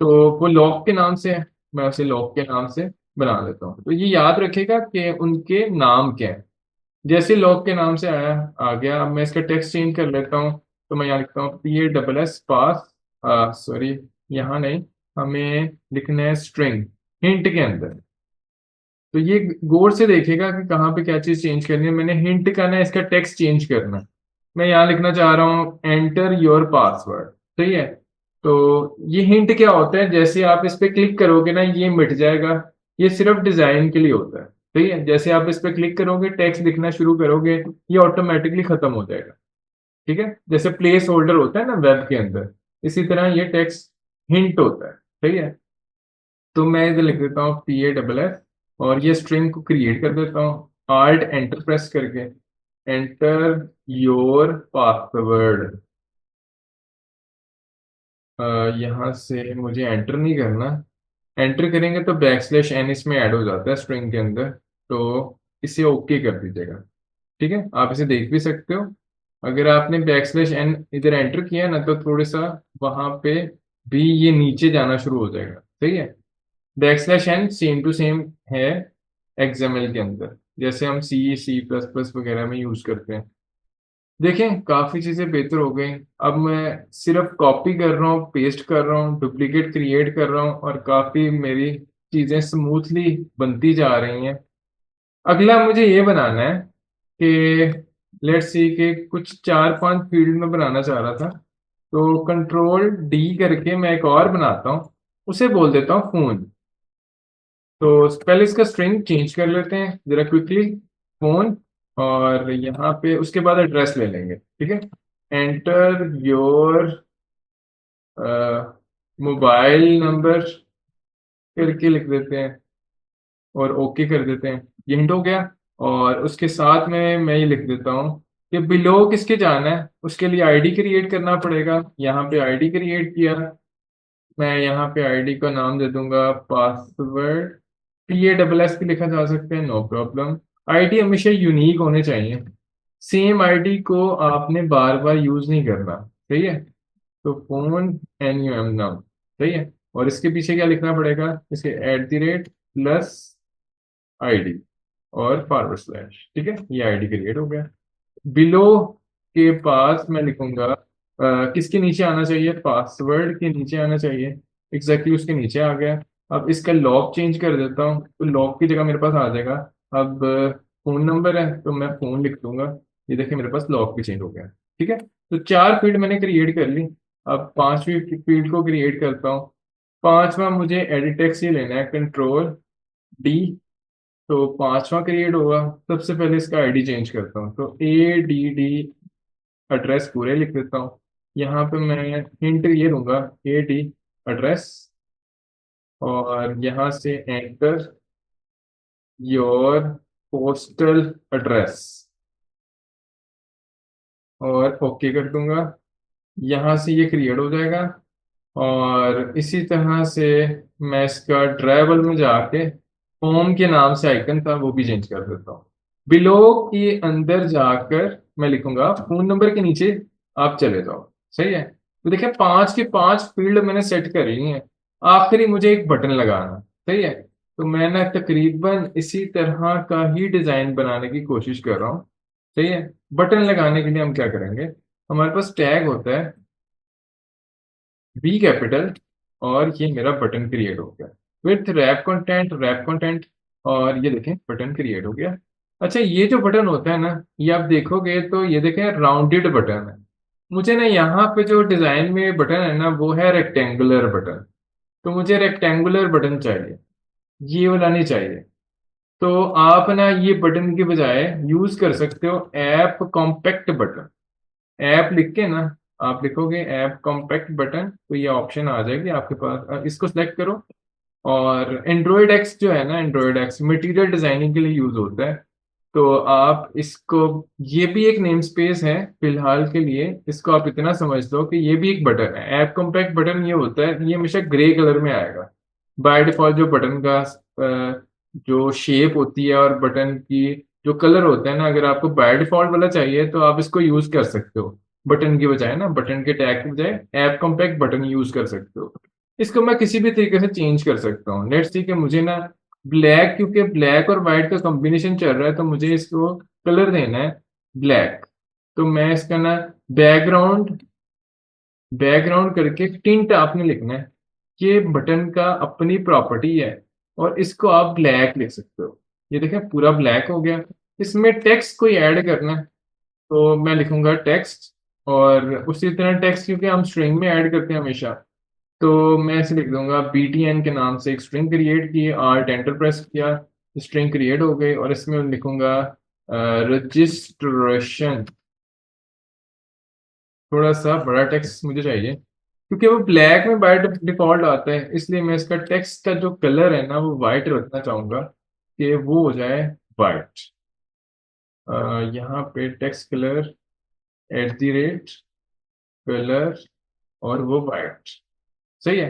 तो वो लॉक के नाम से है, मैं उसे लॉक के नाम से बना देता हूँ। तो ये याद रखेगा कि उनके नाम क्या है। जैसे लॉक के नाम से आया आ गया, अब मैं इसका टेक्स्ट चेंज कर लेता हूँ। तो मैं यहाँ लिखता हूँ PASS पास, सॉरी यहाँ नहीं, हमें लिखना है स्ट्रिंग हिंट के अंदर। तो ये गौर से देखेगा कि कहाँ पे क्या चीज चेंज करनी है। मैंने हिंट का ना इसका टेक्स्ट चेंज करना है। मैं यहाँ लिखना चाह रहा हूँ एंटर योर पासवर्ड, सही है। तो ये हिंट क्या होता है, जैसे आप इस पे क्लिक करोगे ना ये मिट जाएगा। ये सिर्फ डिजाइन के लिए होता है, सही है। जैसे आप इस पे क्लिक करोगे टेक्स्ट दिखना शुरू करोगे, ये ऑटोमेटिकली खत्म हो जाएगा। ठीक है, जैसे प्लेस होल्डर होता है ना वेब के अंदर, इसी तरह ये टेक्स्ट हिंट होता है, सही है। तो मैं इधर लिख देता हूँ PASS और ये स्ट्रिंग को क्रिएट कर देता हूँ ALT एंटर प्रेस करके। एंटर योर पासवर्ड, यहाँ से मुझे एंटर नहीं करना। एंटर करेंगे तो \n इसमें ऐड हो जाता है स्ट्रिंग के अंदर, तो इसे ओके कर दीजिएगा। ठीक है, आप इसे देख भी सकते हो। अगर आपने \n इधर एंटर किया ना तो थोड़ा सा वहां पे भी ये नीचे जाना शुरू हो जाएगा, सही है। \n सेम टू सेम है XML के अंदर, जैसे हम C++ वगैरह में यूज करते हैं। देखें काफी चीजें बेहतर हो गई। अब मैं सिर्फ कॉपी कर रहा हूँ, पेस्ट कर रहा हूँ, डुप्लीकेट क्रिएट कर रहा हूँ और काफी मेरी चीजें स्मूथली बनती जा रही हैं। अगला मुझे ये बनाना है कि लेट्स सी कि कुछ 4-5 फील्ड में बनाना चाह रहा था, तो Ctrl+D करके मैं एक और बनाता हूँ, उसे बोल देता हूँ फोन। तो पहले इसका स्ट्रिंग चेंज कर लेते हैं जरा क्विकली, फोन। और यहाँ पे उसके बाद एड्रेस ले लेंगे, ठीक है। एंटर योर मोबाइल नंबर करके लिख देते हैं और ओके कर देते हैं। ये हिंट हो गया। और उसके साथ में मैं ये लिख देता हूँ कि बिलो किसके जाना है, उसके लिए आईडी क्रिएट करना पड़ेगा। यहाँ पे आईडी क्रिएट किया, मैं यहाँ पे आईडी का नाम दे दूंगा पासवर्ड। PASS भी लिखा जा सकता है, नो प्रॉब्लम। आईडी हमेशा यूनिक होने चाहिए, सेम आईडी को आपने बार बार यूज नहीं करना, सही है। तो फोन NUM नाम, सही है। और इसके पीछे क्या लिखना पड़ेगा, इसके @+ आईडी और /, ठीक है। ये आईडी क्रिएट हो गया। बिलो के पास मैं लिखूंगा किसके नीचे आना चाहिए, पासवर्ड के नीचे आना चाहिए। एग्जैक्टली उसके नीचे आ गया। अब इसका लॉक चेंज कर देता हूँ, तो लॉक की जगह मेरे पास आ जाएगा अब फोन नंबर है तो मैं फोन लिख दूंगा। ये देखिए मेरे पास लॉक भी चेंज हो गया। ठीक है, तो 4 फील्ड मैंने क्रिएट कर ली। अब 5वीं फील्ड को क्रिएट करता हूँ। 5वां मुझे एडिट टेक्स्ट ही लेना है, Ctrl+D। तो 5वां क्रिएट होगा, सबसे पहले इसका आईडी चेंज करता हूँ, तो ADD एड्रेस पूरे लिख देता हूँ। यहाँ पे मैं हिंट ये दूंगा AD एड्रेस, और यहाँ से एंटर योर पोस्टल एड्रेस और ओके कर दूंगा। यहाँ से ये क्रिएट हो जाएगा। और इसी तरह से मैं इसका ड्राइवर में जाके होम के नाम से आइकन था वो भी चेंज कर देता हूँ। बिलो के अंदर जाकर मैं लिखूंगा फोन नंबर के नीचे आप चले जाओ, सही है। तो देखिए 5 के 5 फील्ड मैंने सेट कर ली हैं। आखिरी मुझे एक बटन लगाना, सही है। तो मैं ना तकरीबन इसी तरह का ही डिजाइन बनाने की कोशिश कर रहा हूँ, सही है। बटन लगाने के लिए हम क्या करेंगे, हमारे पास टैग होता है B कैपिटल, और ये मेरा बटन क्रिएट हो गया विथ रैप कंटेंट। और ये देखें बटन क्रिएट हो गया। अच्छा, ये जो बटन होता है ना, ये आप देखोगे तो ये देखें राउंडेड बटन है। मुझे ना यहाँ पे जो डिजाइन में बटन है ना वो है रेक्टेंगुलर बटन, तो मुझे रेक्टेंगुलर बटन चाहिए, ये वाला नहीं चाहिए। तो आप ना ये बटन के बजाय यूज कर सकते हो ऐप कॉम्पैक्ट बटन। ऐप लिख के ना आप लिखोगे ऐप कॉम्पैक्ट बटन तो ये ऑप्शन आ जाएगी आपके पास। इसको सिलेक्ट करो। और एंड्रॉयड एक्स जो है ना, एंड्रॉयड एक्स मटेरियल डिजाइनिंग के लिए यूज होता है। तो आप इसको, ये भी एक नेम स्पेस है फिलहाल के लिए, इसको आप इतना समझ लो कि ये भी एक बटन है। ऐप कॉम्पैक्ट बटन ये होता है, ये हमेशा ग्रे कलर में आएगा बाय डिफॉल्ट। जो बटन का जो शेप होती है और बटन की जो कलर होता है ना, अगर आपको बाय डिफॉल्ट वाला चाहिए तो आप इसको यूज कर सकते हो। बटन की बजाय ना, बटन के टैग की बजाय ऐप कॉम्पैक्ट बटन यूज कर सकते हो। इसको मैं किसी भी तरीके से चेंज कर सकता हूँ। लेट्स सी कि मुझे ना ब्लैक, क्योंकि ब्लैक और वाइट का कॉम्बिनेशन चल रहा है तो मुझे इसको कलर देना है ब्लैक। तो मैं इसका ना बैकग्राउंड बैकग्राउंड करके टिंट आपने लिखना है। ये बटन का अपनी प्रॉपर्टी है और इसको आप ब्लैक लिख सकते हो। ये देखें पूरा ब्लैक हो गया। इसमें टेक्स्ट कोई ऐड करना है तो मैं लिखूंगा टेक्स्ट। और उसी तरह टेक्स्ट क्योंकि हम स्ट्रिंग में ऐड करते हैं हमेशा, तो मैं ऐसे लिख दूंगा BTN के नाम से एक स्ट्रिंग क्रिएट की, आर्ट एंटर प्रेस किया, स्ट्रिंग क्रिएट हो गई। और इसमें लिखूंगा रजिस्ट्रेशन। थोड़ा सा बड़ा टेक्स्ट मुझे चाहिए क्योंकि वो ब्लैक में बाय डिफॉल्ट आता है, इसलिए मैं इसका टेक्स्ट का जो कलर है ना वो वाइट रखना चाहूंगा कि वो हो जाए वाइट। यहाँ पे टेक्स्ट कलर @ कलर और वो वाइट। सही है।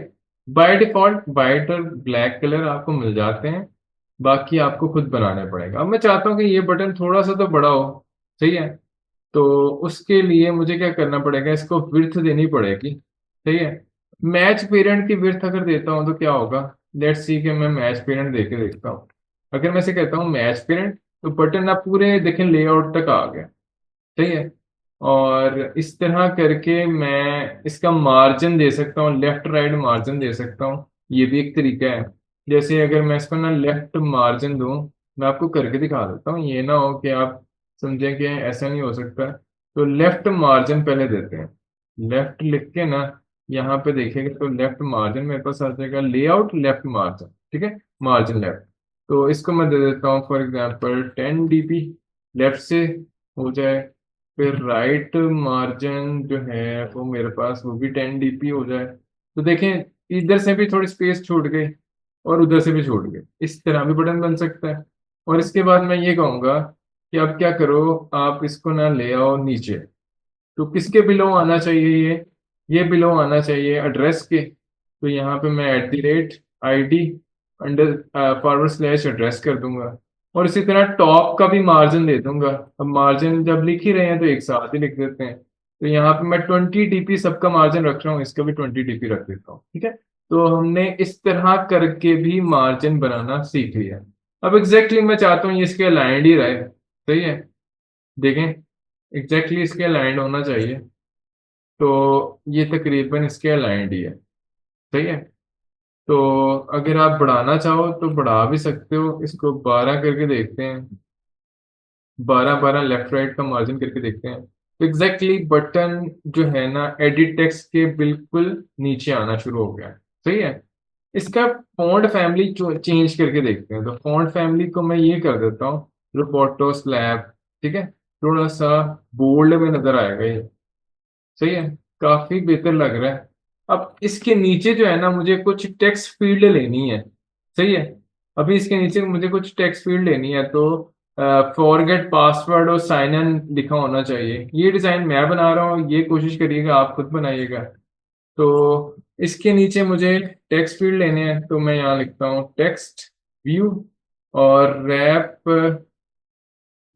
बाय डिफॉल्ट वाइट और ब्लैक कलर आपको मिल जाते हैं, बाकी आपको खुद बनाने पड़ेगा। अब मैं चाहता हूँ कि ये बटन थोड़ा सा तो बड़ा हो। सही है। तो उसके लिए मुझे क्या करना पड़ेगा, इसको विड्थ देनी पड़ेगी। सही है। मैच पेरेंट की विड्थ अगर देता हूँ तो क्या होगा, लेट्स सी कि मैं मैच पेरेंट दे के देखता हूँ। अगर मैं इसे कहता हूँ मैच पेरेंट तो बटन आप पूरे देखें लेआउट तक आ गया। सही है। और इस तरह करके मैं इसका मार्जिन दे सकता हूँ, लेफ्ट राइट मार्जिन दे सकता हूँ। ये भी एक तरीका है। जैसे अगर मैं इसको ना लेफ्ट मार्जिन दूं, मैं आपको करके दिखा देता हूँ, ये ना हो कि आप समझें कि ऐसा नहीं हो सकता। तो लेफ्ट मार्जिन पहले देते हैं। लेफ्ट लिख के ना यहाँ पे देखेंगे तो लेफ्ट मार्जिन मेरे पास आ जाएगा, लेआउट लेफ्ट मार्जिन। ठीक है। Margin left. तो इसको मैं दे देता हूँ फॉर एग्जाम्पल 10 dp लेफ्ट से हो जाए। फिर राइट मार्जिन जो है वो मेरे पास वो भी 10 dp हो जाए। तो देखें इधर से भी थोड़ी स्पेस छूट गई और उधर से भी छूट गई। इस तरह भी बटन बन सकता है। और इसके बाद मैं ये कहूंगा कि अब क्या करो, आप इसको ना ले आओ नीचे। तो किसके बिलो आना चाहिए ये बिलो आना चाहिए एड्रेस के। तो यहाँ पे मैं @ID अंडर /एड्रेस कर दूंगा। और इसी तरह टॉप का भी मार्जिन दे दूंगा। अब मार्जिन जब लिख ही रहे हैं तो एक साथ ही लिख देते हैं। तो यहाँ पे मैं 20 dp सबका मार्जिन रख रहा हूँ, इसका भी 20 dp रख देता हूँ। ठीक है। तो हमने इस तरह करके भी मार्जिन बनाना सीख लिया। अब मैं चाहता हूँ ये इसके अलाइंड ही रहे। सही है। देखें इसके अलाइंड होना चाहिए। तो ये तकरीबन इसके अलाइंड ही है। सही है। तो अगर आप बढ़ाना चाहो तो बढ़ा भी सकते हो, इसको 12 करके देखते हैं। 12 12 लेफ्ट राइट का मार्जिन करके देखते हैं तो बटन जो है ना एडिट टेक्स्ट के बिल्कुल नीचे आना शुरू हो गया है। सही है। इसका फॉन्ट फैमिली चेंज करके देखते हैं। तो फॉन्ट फैमिली को मैं ये कर देता हूँ रोबोटो स्लैब। ठीक है। थोड़ा सा बोल्ड में नजर आएगा ये। सही है। काफी बेहतर लग रहा है। अब इसके नीचे जो है ना मुझे कुछ टेक्स्ट फील्ड लेनी है। सही है। अभी इसके नीचे मुझे कुछ टेक्स्ट फील्ड लेनी है तो फॉरगेट पासवर्ड और साइन इन लिखा होना चाहिए। ये डिजाइन मैं बना रहा हूँ, ये कोशिश करिएगा आप खुद बनाइएगा। तो इसके नीचे मुझे टेक्स्ट फील्ड लेने हैं तो मैं यहाँ लिखता हूँ टेक्स्ट व्यू और रैप।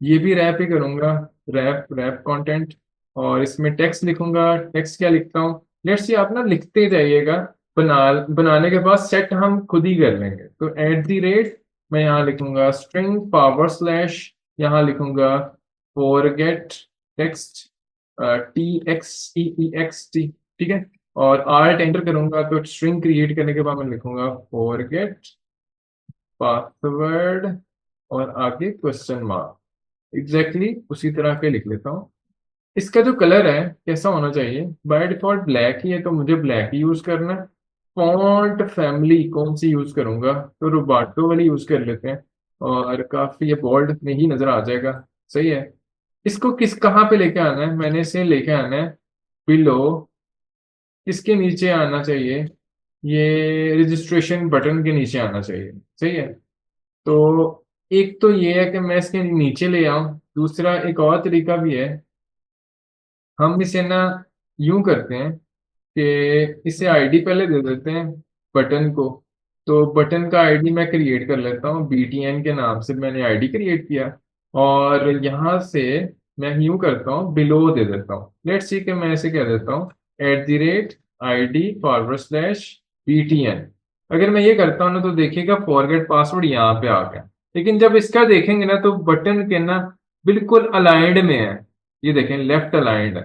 ये भी रैप ही करूंगा, रैप रैप कंटेंट। और इसमें टेक्स्ट लिखूंगा। टेक्स्ट क्या लिखता हूँ, लेट्स सी आप ना लिखते जाइएगा। बनाने के बाद सेट हम खुद ही कर लेंगे। तो मैं यहाँ लिखूंगा स्ट्रिंग / यहाँ लिखूंगा फॉरगेट टेक्स्ट TXEEXT। ठीक है। और आर्ट एंटर करूंगा तो स्ट्रिंग क्रिएट करने के बाद मैं लिखूंगा फॉरगेट पासवर्ड और आगे क्वेश्चन मार्क। उसी तरह के लिख लेता हूँ। इसका जो कलर है कैसा होना चाहिए, बाय डिफॉल्ट ब्लैक ही है तो मुझे ब्लैक ही यूज करना है। फॉन्ट फैमिली कौन सी यूज करूंगा, तो रोबाटो वाली यूज कर लेते हैं। और काफी ये बोल्ड में ही नजर आ जाएगा। सही है। इसको कहाँ पे लेके आना है, मैंने इसे लेके आना है बिलो किसके नीचे आना चाहिए, ये रजिस्ट्रेशन बटन के नीचे आना चाहिए। सही है। तो एक तो ये है कि मैं इसके नीचे ले आऊं, दूसरा एक और तरीका भी है, हम इसे ना यूं करते हैं कि इसे आईडी पहले दे देते हैं बटन को। तो बटन का आईडी मैं क्रिएट कर लेता हूँ, BTN के नाम से मैंने आईडी क्रिएट किया। और यहाँ से मैं यूं करता हूँ, बिलो दे देता हूँ। लेट्स सी कि मैं इसे कह देता हूँ @ID/BTN। अगर मैं ये करता हूँ ना तो देखिएगा फॉरगेट पासवर्ड यहाँ पे आ गया। लेकिन जब इसका देखेंगे ना तो बटन के ना बिल्कुल अलाइंड में है, ये देखें लेफ्ट अलाइंड है।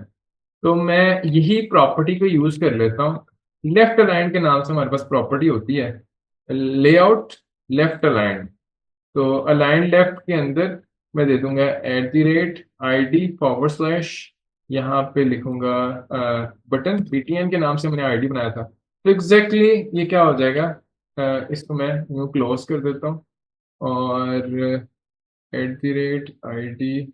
तो मैं यही प्रॉपर्टी को यूज कर लेता हूँ। लेफ्ट अलाइन के नाम से हमारे पास प्रॉपर्टी होती है, लेआउट लेफ्ट अलाइन। तो अलाइन लेफ्ट के अंदर मैं दे दूंगा @ID/, यहाँ पे लिखूंगा बटन, BTN के नाम से मैंने आईडी बनाया था। तो एग्जैक्टली ये क्या हो जाएगा, इसको मैं यूं क्लोज कर देता हूँ। और @ID,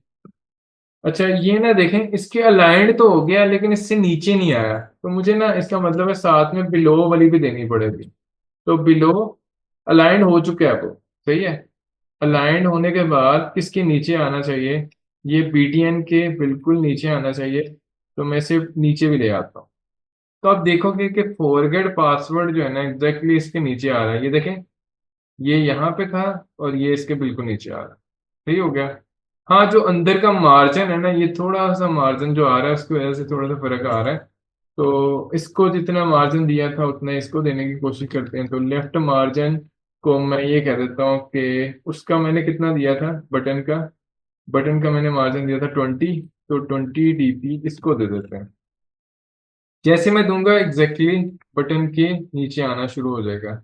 अच्छा ये ना देखें इसके अलाइंड तो हो गया लेकिन इससे नीचे नहीं आया, तो मुझे ना इसका मतलब है साथ में बिलो वाली भी देनी पड़ेगी। तो बिलो अलाइंड हो चुका है वो। सही है। अलाइंड होने के बाद किसके नीचे आना चाहिए, ये BTN के बिल्कुल नीचे आना चाहिए। तो मैं इसे नीचे भी ले आता हूँ। तो आप देखोगे कि फॉरगेट पासवर्ड जो है ना एग्जैक्टली इसके नीचे आ रहा है, ये देखें, ये यहाँ पे था और ये इसके बिल्कुल नीचे आ रहा है। सही हो गया। हाँ जो अंदर का मार्जिन है ना, ये थोड़ा सा मार्जिन जो आ रहा है उसकी वजह से थोड़ा सा फर्क आ रहा है। तो इसको जितना मार्जिन दिया था उतना इसको देने की कोशिश करते हैं। तो लेफ्ट मार्जिन को मैं ये कह देता हूँ कि उसका मैंने कितना दिया था, बटन का मैंने मार्जिन दिया था 20। तो 20 DP इसको दे देते हैं। जैसे मैं दूंगा एग्जैक्टली बटन के नीचे आना शुरू हो जाएगा।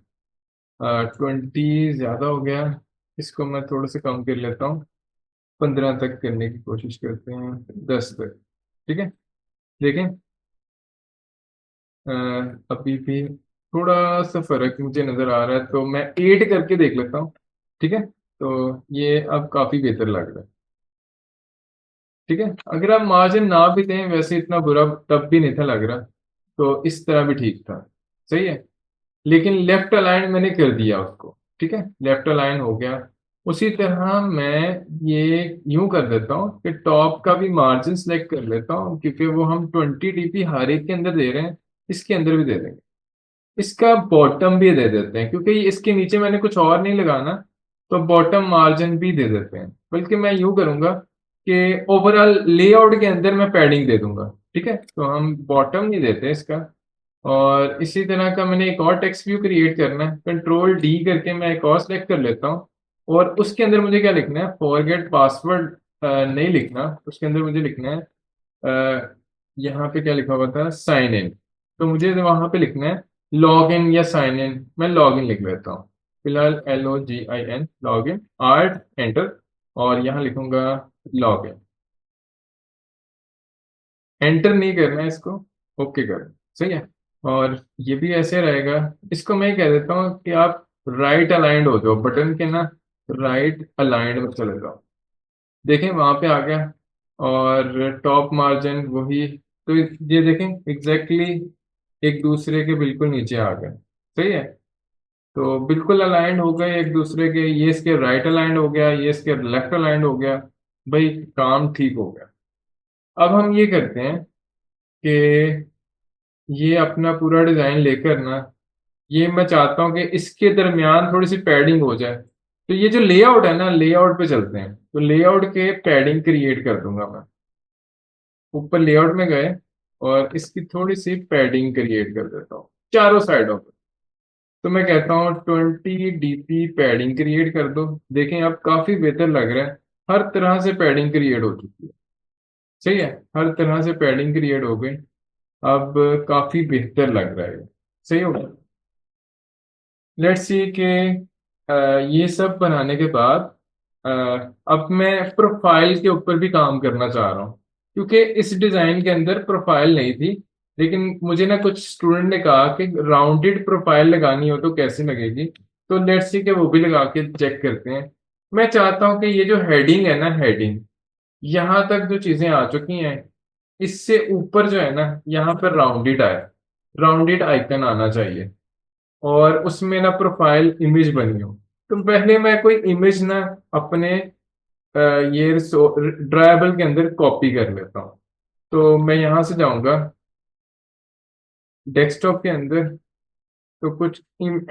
20 ज्यादा हो गया, इसको मैं थोड़ा सा कम कर लेता हूँ, 15 तक करने की कोशिश करते हैं, 10 तक। ठीक है। देखें अ, अभी भी थोड़ा सा फर्क मुझे नजर आ रहा है, तो मैं 8 करके देख लेता हूँ। ठीक है। तो ये अब काफी बेहतर लग रहा है। ठीक है। अगर आप मार्जिन ना भी दें वैसे इतना बुरा तब भी नहीं था लग रहा, तो इस तरह भी ठीक था। सही है। लेकिन लेफ्ट अलाइन मैंने कर दिया उसको। ठीक है। लेफ्ट अलाइन हो गया। उसी तरह मैं ये यूं कर देता हूँ कि टॉप का भी मार्जिन सेलेक्ट कर लेता हूँ, क्योंकि वो हम 20 DP हर एक के अंदर दे रहे हैं, इसके अंदर भी दे देंगे। इसका बॉटम भी दे देते हैं क्योंकि इसके नीचे मैंने कुछ और नहीं लगाना, तो बॉटम मार्जिन भी दे देते हैं। बल्कि मैं यूं करूंगा कि ओवरऑल लेआउट के अंदर मैं पैडिंग दे दूंगा। ठीक है। तो हम बॉटम नहीं देते इसका। और इसी तरह का मैंने एक और टेक्स्ट व्यू क्रिएट करना है, Ctrl+D करके मैं एक और सेलेक्ट कर लेता हूँ। और उसके अंदर मुझे क्या लिखना है, फॉरगेट पासवर्ड नहीं लिखना, उसके अंदर मुझे लिखना है यहाँ पे क्या लिखा हुआ था, साइन इन। तो मुझे वहां पे लिखना है लॉग इन या साइन इन। मैं लॉग इन लिख लेता हूँ फिलहाल, LOGIN, log in, art enter. और यहाँ लिखूंगा लॉग इन। एंटर नहीं करना है इसको, ओके कर। सही है। और ये भी ऐसे रहेगा। इसको मैं कह देता हूँ कि आप राइट अलाइंड हो जाओ, बटन के ना राइट अलाइंड में चले जाओ। देखें वहां पे आ गया। और टॉप मार्जिन वही, तो ये देखें एग्जैक्टली एक दूसरे के बिल्कुल नीचे आ गए। सही है। तो बिल्कुल अलाइंड हो गए एक दूसरे के, ये इसके राइट अलाइंड हो गया, ये इसके लेफ्ट अलाइंड हो गया। भाई काम ठीक हो गया। अब हम ये करते हैं कि ये अपना पूरा डिजाइन लेकर ना, ये मैं चाहता हूँ कि इसके दरमियान थोड़ी सी पैडिंग हो जाए। तो ये जो लेआउट है ना, लेआउट पे चलते हैं। तो लेआउट के पैडिंग क्रिएट कर दूंगा मैं। ऊपर लेआउट में गए और इसकी थोड़ी सी पैडिंग क्रिएट कर देता हूँ चारों साइडों पे। तो मैं कहता हूँ 20 DP पैडिंग क्रिएट कर दो। देखें अब काफी बेहतर लग रहा है, हर तरह से पैडिंग क्रिएट हो चुकी है। सही है। हर तरह से पैडिंग क्रिएट हो गई। अब काफी बेहतर लग रहा है। सही हो गया। लेट्स सी कि ये सब बनाने के बाद अ, अब मैं प्रोफाइल के ऊपर भी काम करना चाह रहा हूँ, क्योंकि इस डिजाइन के अंदर प्रोफाइल नहीं थी। लेकिन मुझे ना कुछ स्टूडेंट ने कहा कि राउंडेड प्रोफाइल लगानी हो तो कैसे लगेगी। तो लेट्स सी कि वो भी लगा के चेक करते हैं। मैं चाहता हूँ कि ये जो हेडिंग है ना, हेडिंग यहाँ तक जो चीजें आ चुकी हैं, इससे ऊपर जो है ना, यहाँ पर राउंडेड आए, राउंडेड आइकन आना चाहिए, और उसमें ना प्रोफाइल इमेज बनी हो। तो पहले मैं कोई इमेज ना अपने ये ड्राइबल के अंदर कॉपी कर लेता हूँ। तो मैं यहाँ से जाऊंगा डेस्कटॉप के अंदर, तो कुछ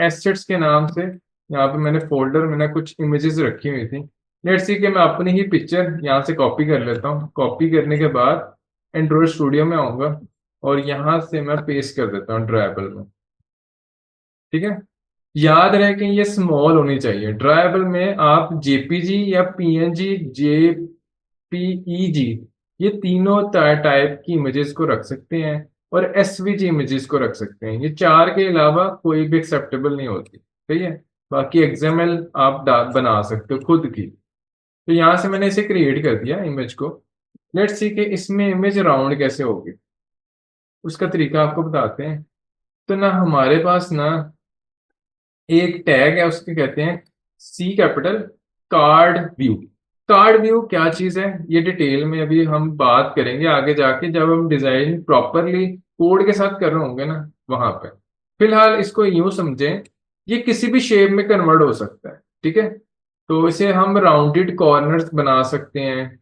एसेट्स के नाम से यहाँ पे मैंने फोल्डर में ना कुछ इमेजेस रखी हुई थी। लेट्स सी कि मैं अपनी ही पिक्चर यहाँ से कॉपी कर लेता हूँ। कॉपी करने के बाद एंड्रॉइड स्टूडियो में आऊंगा और यहाँ से मैं पेस्ट कर देता हूँ ड्राइबल में। ठीक है, याद रहे कि ये स्मॉल होनी चाहिए। ड्राइबल में आप जेपीजी या पीएनजी, जेपीईजी, ये तीनों टाइप की इमेजेस को रख सकते हैं, और एसवीजी इमेजेस को रख सकते हैं। ये चार के अलावा कोई भी एक्सेप्टेबल नहीं होती। ठीक है, बाकी एक्सएमएल आप बना सकते हो खुद की। तो यहाँ से मैंने इसे क्रिएट कर दिया इमेज को। लेट्स सी कि इसमें इमेज राउंड कैसे होगी, उसका तरीका आपको बताते हैं। तो ना हमारे पास ना एक टैग है, उसके कहते हैं C capital card view. Card view क्या चीज है, ये डिटेल में अभी हम बात करेंगे आगे जाके, जब हम डिजाइन प्रॉपरली कोड के साथ कर रहे होंगे ना, वहां पे। फिलहाल इसको यूं समझें, ये किसी भी शेप में कन्वर्ट हो सकता है। ठीक है, तो इसे हम राउंडेड कॉर्नर्स बना सकते हैं।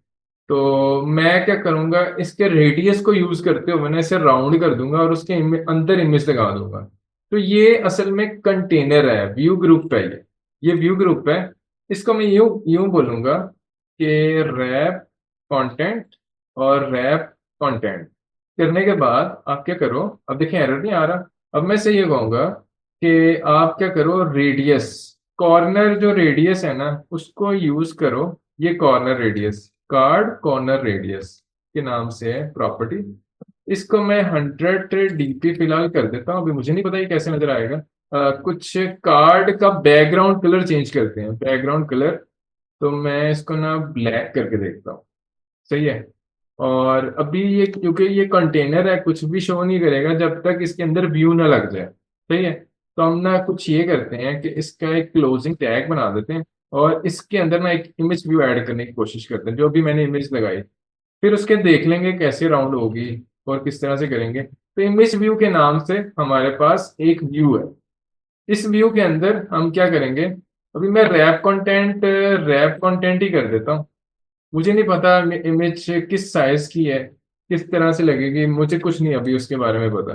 तो मैं क्या करूंगा, इसके रेडियस को यूज करते हुए मैं इसे राउंड कर दूंगा और उसके अंदर इमेज लगा दूंगा। तो ये असल में कंटेनर है, व्यू ग्रुप है ये व्यू ग्रुप है। इसको मैं यूं यूं बोलूंगा कि रैप कंटेंट और रैप कंटेंट करने के बाद आप क्या करो, अब देखिए एरर नहीं आ रहा। अब मैं से ये कहूंगा कि आप क्या करो, रेडियस, कॉर्नर जो रेडियस है ना उसको यूज करो। ये corner radius, card corner radius के नाम से है प्रॉपर्टी। इसको मैं 100 डीपी फिलहाल कर देता हूँ। अभी मुझे नहीं पता ये कैसे नजर आएगा। कुछ कार्ड का बैकग्राउंड कलर चेंज करते हैं, बैकग्राउंड कलर। तो मैं इसको ना ब्लैक करके देखता हूँ। सही है। और अभी ये क्योंकि ये कंटेनर है, कुछ भी शो नहीं करेगा जब तक इसके अंदर व्यू ना लग जाए। सही है। तो हम ना कुछ ये करते हैं कि इसका एक क्लोजिंग टैग बना देते हैं, और इसके अंदर ना एक इमेज व्यू ऐड करने की कोशिश करते हैं, जो भी मैंने इमेज लगाई। फिर उसके देख लेंगे कैसे राउंड होगी और किस तरह से करेंगे। तो इमेज व्यू के नाम से हमारे पास एक व्यू है। इस व्यू के अंदर हम क्या करेंगे, अभी मैं रैप कंटेंट ही कर देता हूँ। मुझे नहीं पता इमेज किस साइज की है, किस तरह से लगेगी, मुझे कुछ नहीं अभी उसके बारे में पता।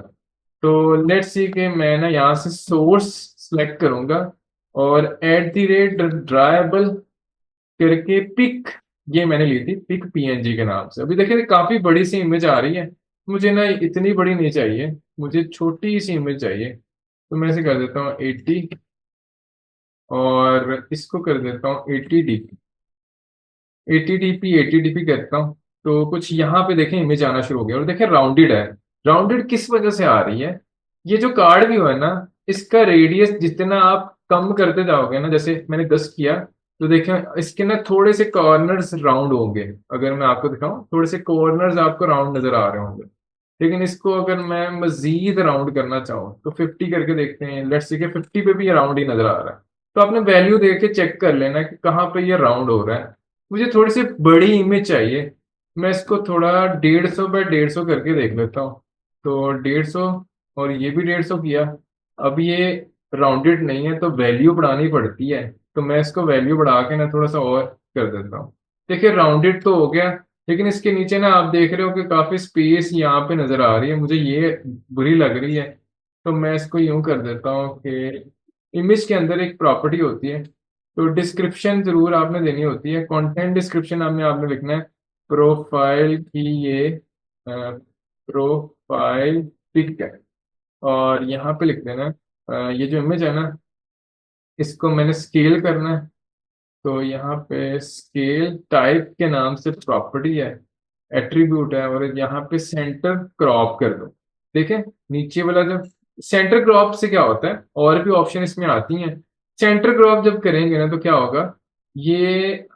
तो लेट्स सी कि मैं ना यहाँ से सोर्स सेलेक्ट करूंगा, और @ड्राइबल करके पिक, ये मैंने ली थी पिक पीएनजी के नाम से। अभी देखिए काफी बड़ी सी इमेज आ रही है, मुझे ना इतनी बड़ी नहीं चाहिए, मुझे छोटी सी इमेज चाहिए। तो मैं इसे कर देता हूँ 80, और इसको कर देता हूँ 80 डीपी। 80 डीपी करता हूँ। तो कुछ यहाँ पे देखें इमेज आना शुरू हो गया, और देखें राउंडेड है। राउंडेड किस वजह से आ रही है, ये जो कार्ड व्यू है ना, इसका रेडियस जितना आप कम करते जाओगे ना, जैसे मैंने 10 किया, तो देखें इसके ना थोड़े से कॉर्नर्स राउंड होंगे। अगर मैं आपको दिखाऊं, थोड़े से कॉर्नर्स आपको राउंड नजर आ रहे होंगे। लेकिन इसको अगर मैं मजीद राउंड करना चाहूँ तो 50 करके देखते हैं। लेट्स सी कि 50 पे भी ये राउंड ही नजर आ रहा है। तो आपने वैल्यू देख के चेक कर लेना कि कहाँ पे ये राउंड हो रहा है। मुझे थोड़ी सी बड़ी इमेज चाहिए, मैं इसको थोड़ा 150 बाय 150 करके देख लेता हूँ। तो 150, और ये भी 150 किया। अब ये राउंडेड नहीं है तो वैल्यू बढ़ानी पड़ती है। तो मैं इसको वैल्यू बढ़ा के ना थोड़ा सा और कर देता हूँ। देखिए राउंडेड तो हो गया, लेकिन इसके नीचे ना आप देख रहे हो कि काफी स्पेस यहाँ पे नजर आ रही है, मुझे ये बुरी लग रही है। तो मैं इसको यूं कर देता हूँ कि इमेज के अंदर एक प्रॉपर्टी होती है, तो डिस्क्रिप्शन जरूर आपने देनी होती है। कंटेंट डिस्क्रिप्शन में आपने लिखना है प्रोफाइल की ये प्रोफाइल पिक है, और यहाँ पे लिख देना ये जो इमेज है ना, इसको मैंने स्केल करना है। तो यहाँ पे स्केल टाइप के नाम से प्रॉपर्टी है, एट्रीब्यूट है, और यहाँ पे सेंटर क्रॉप कर दो। देखें नीचे वाला जो सेंटर क्रॉप से क्या होता है, और भी ऑप्शन इसमें आती हैं। सेंटर क्रॉप जब करेंगे ना तो क्या होगा, ये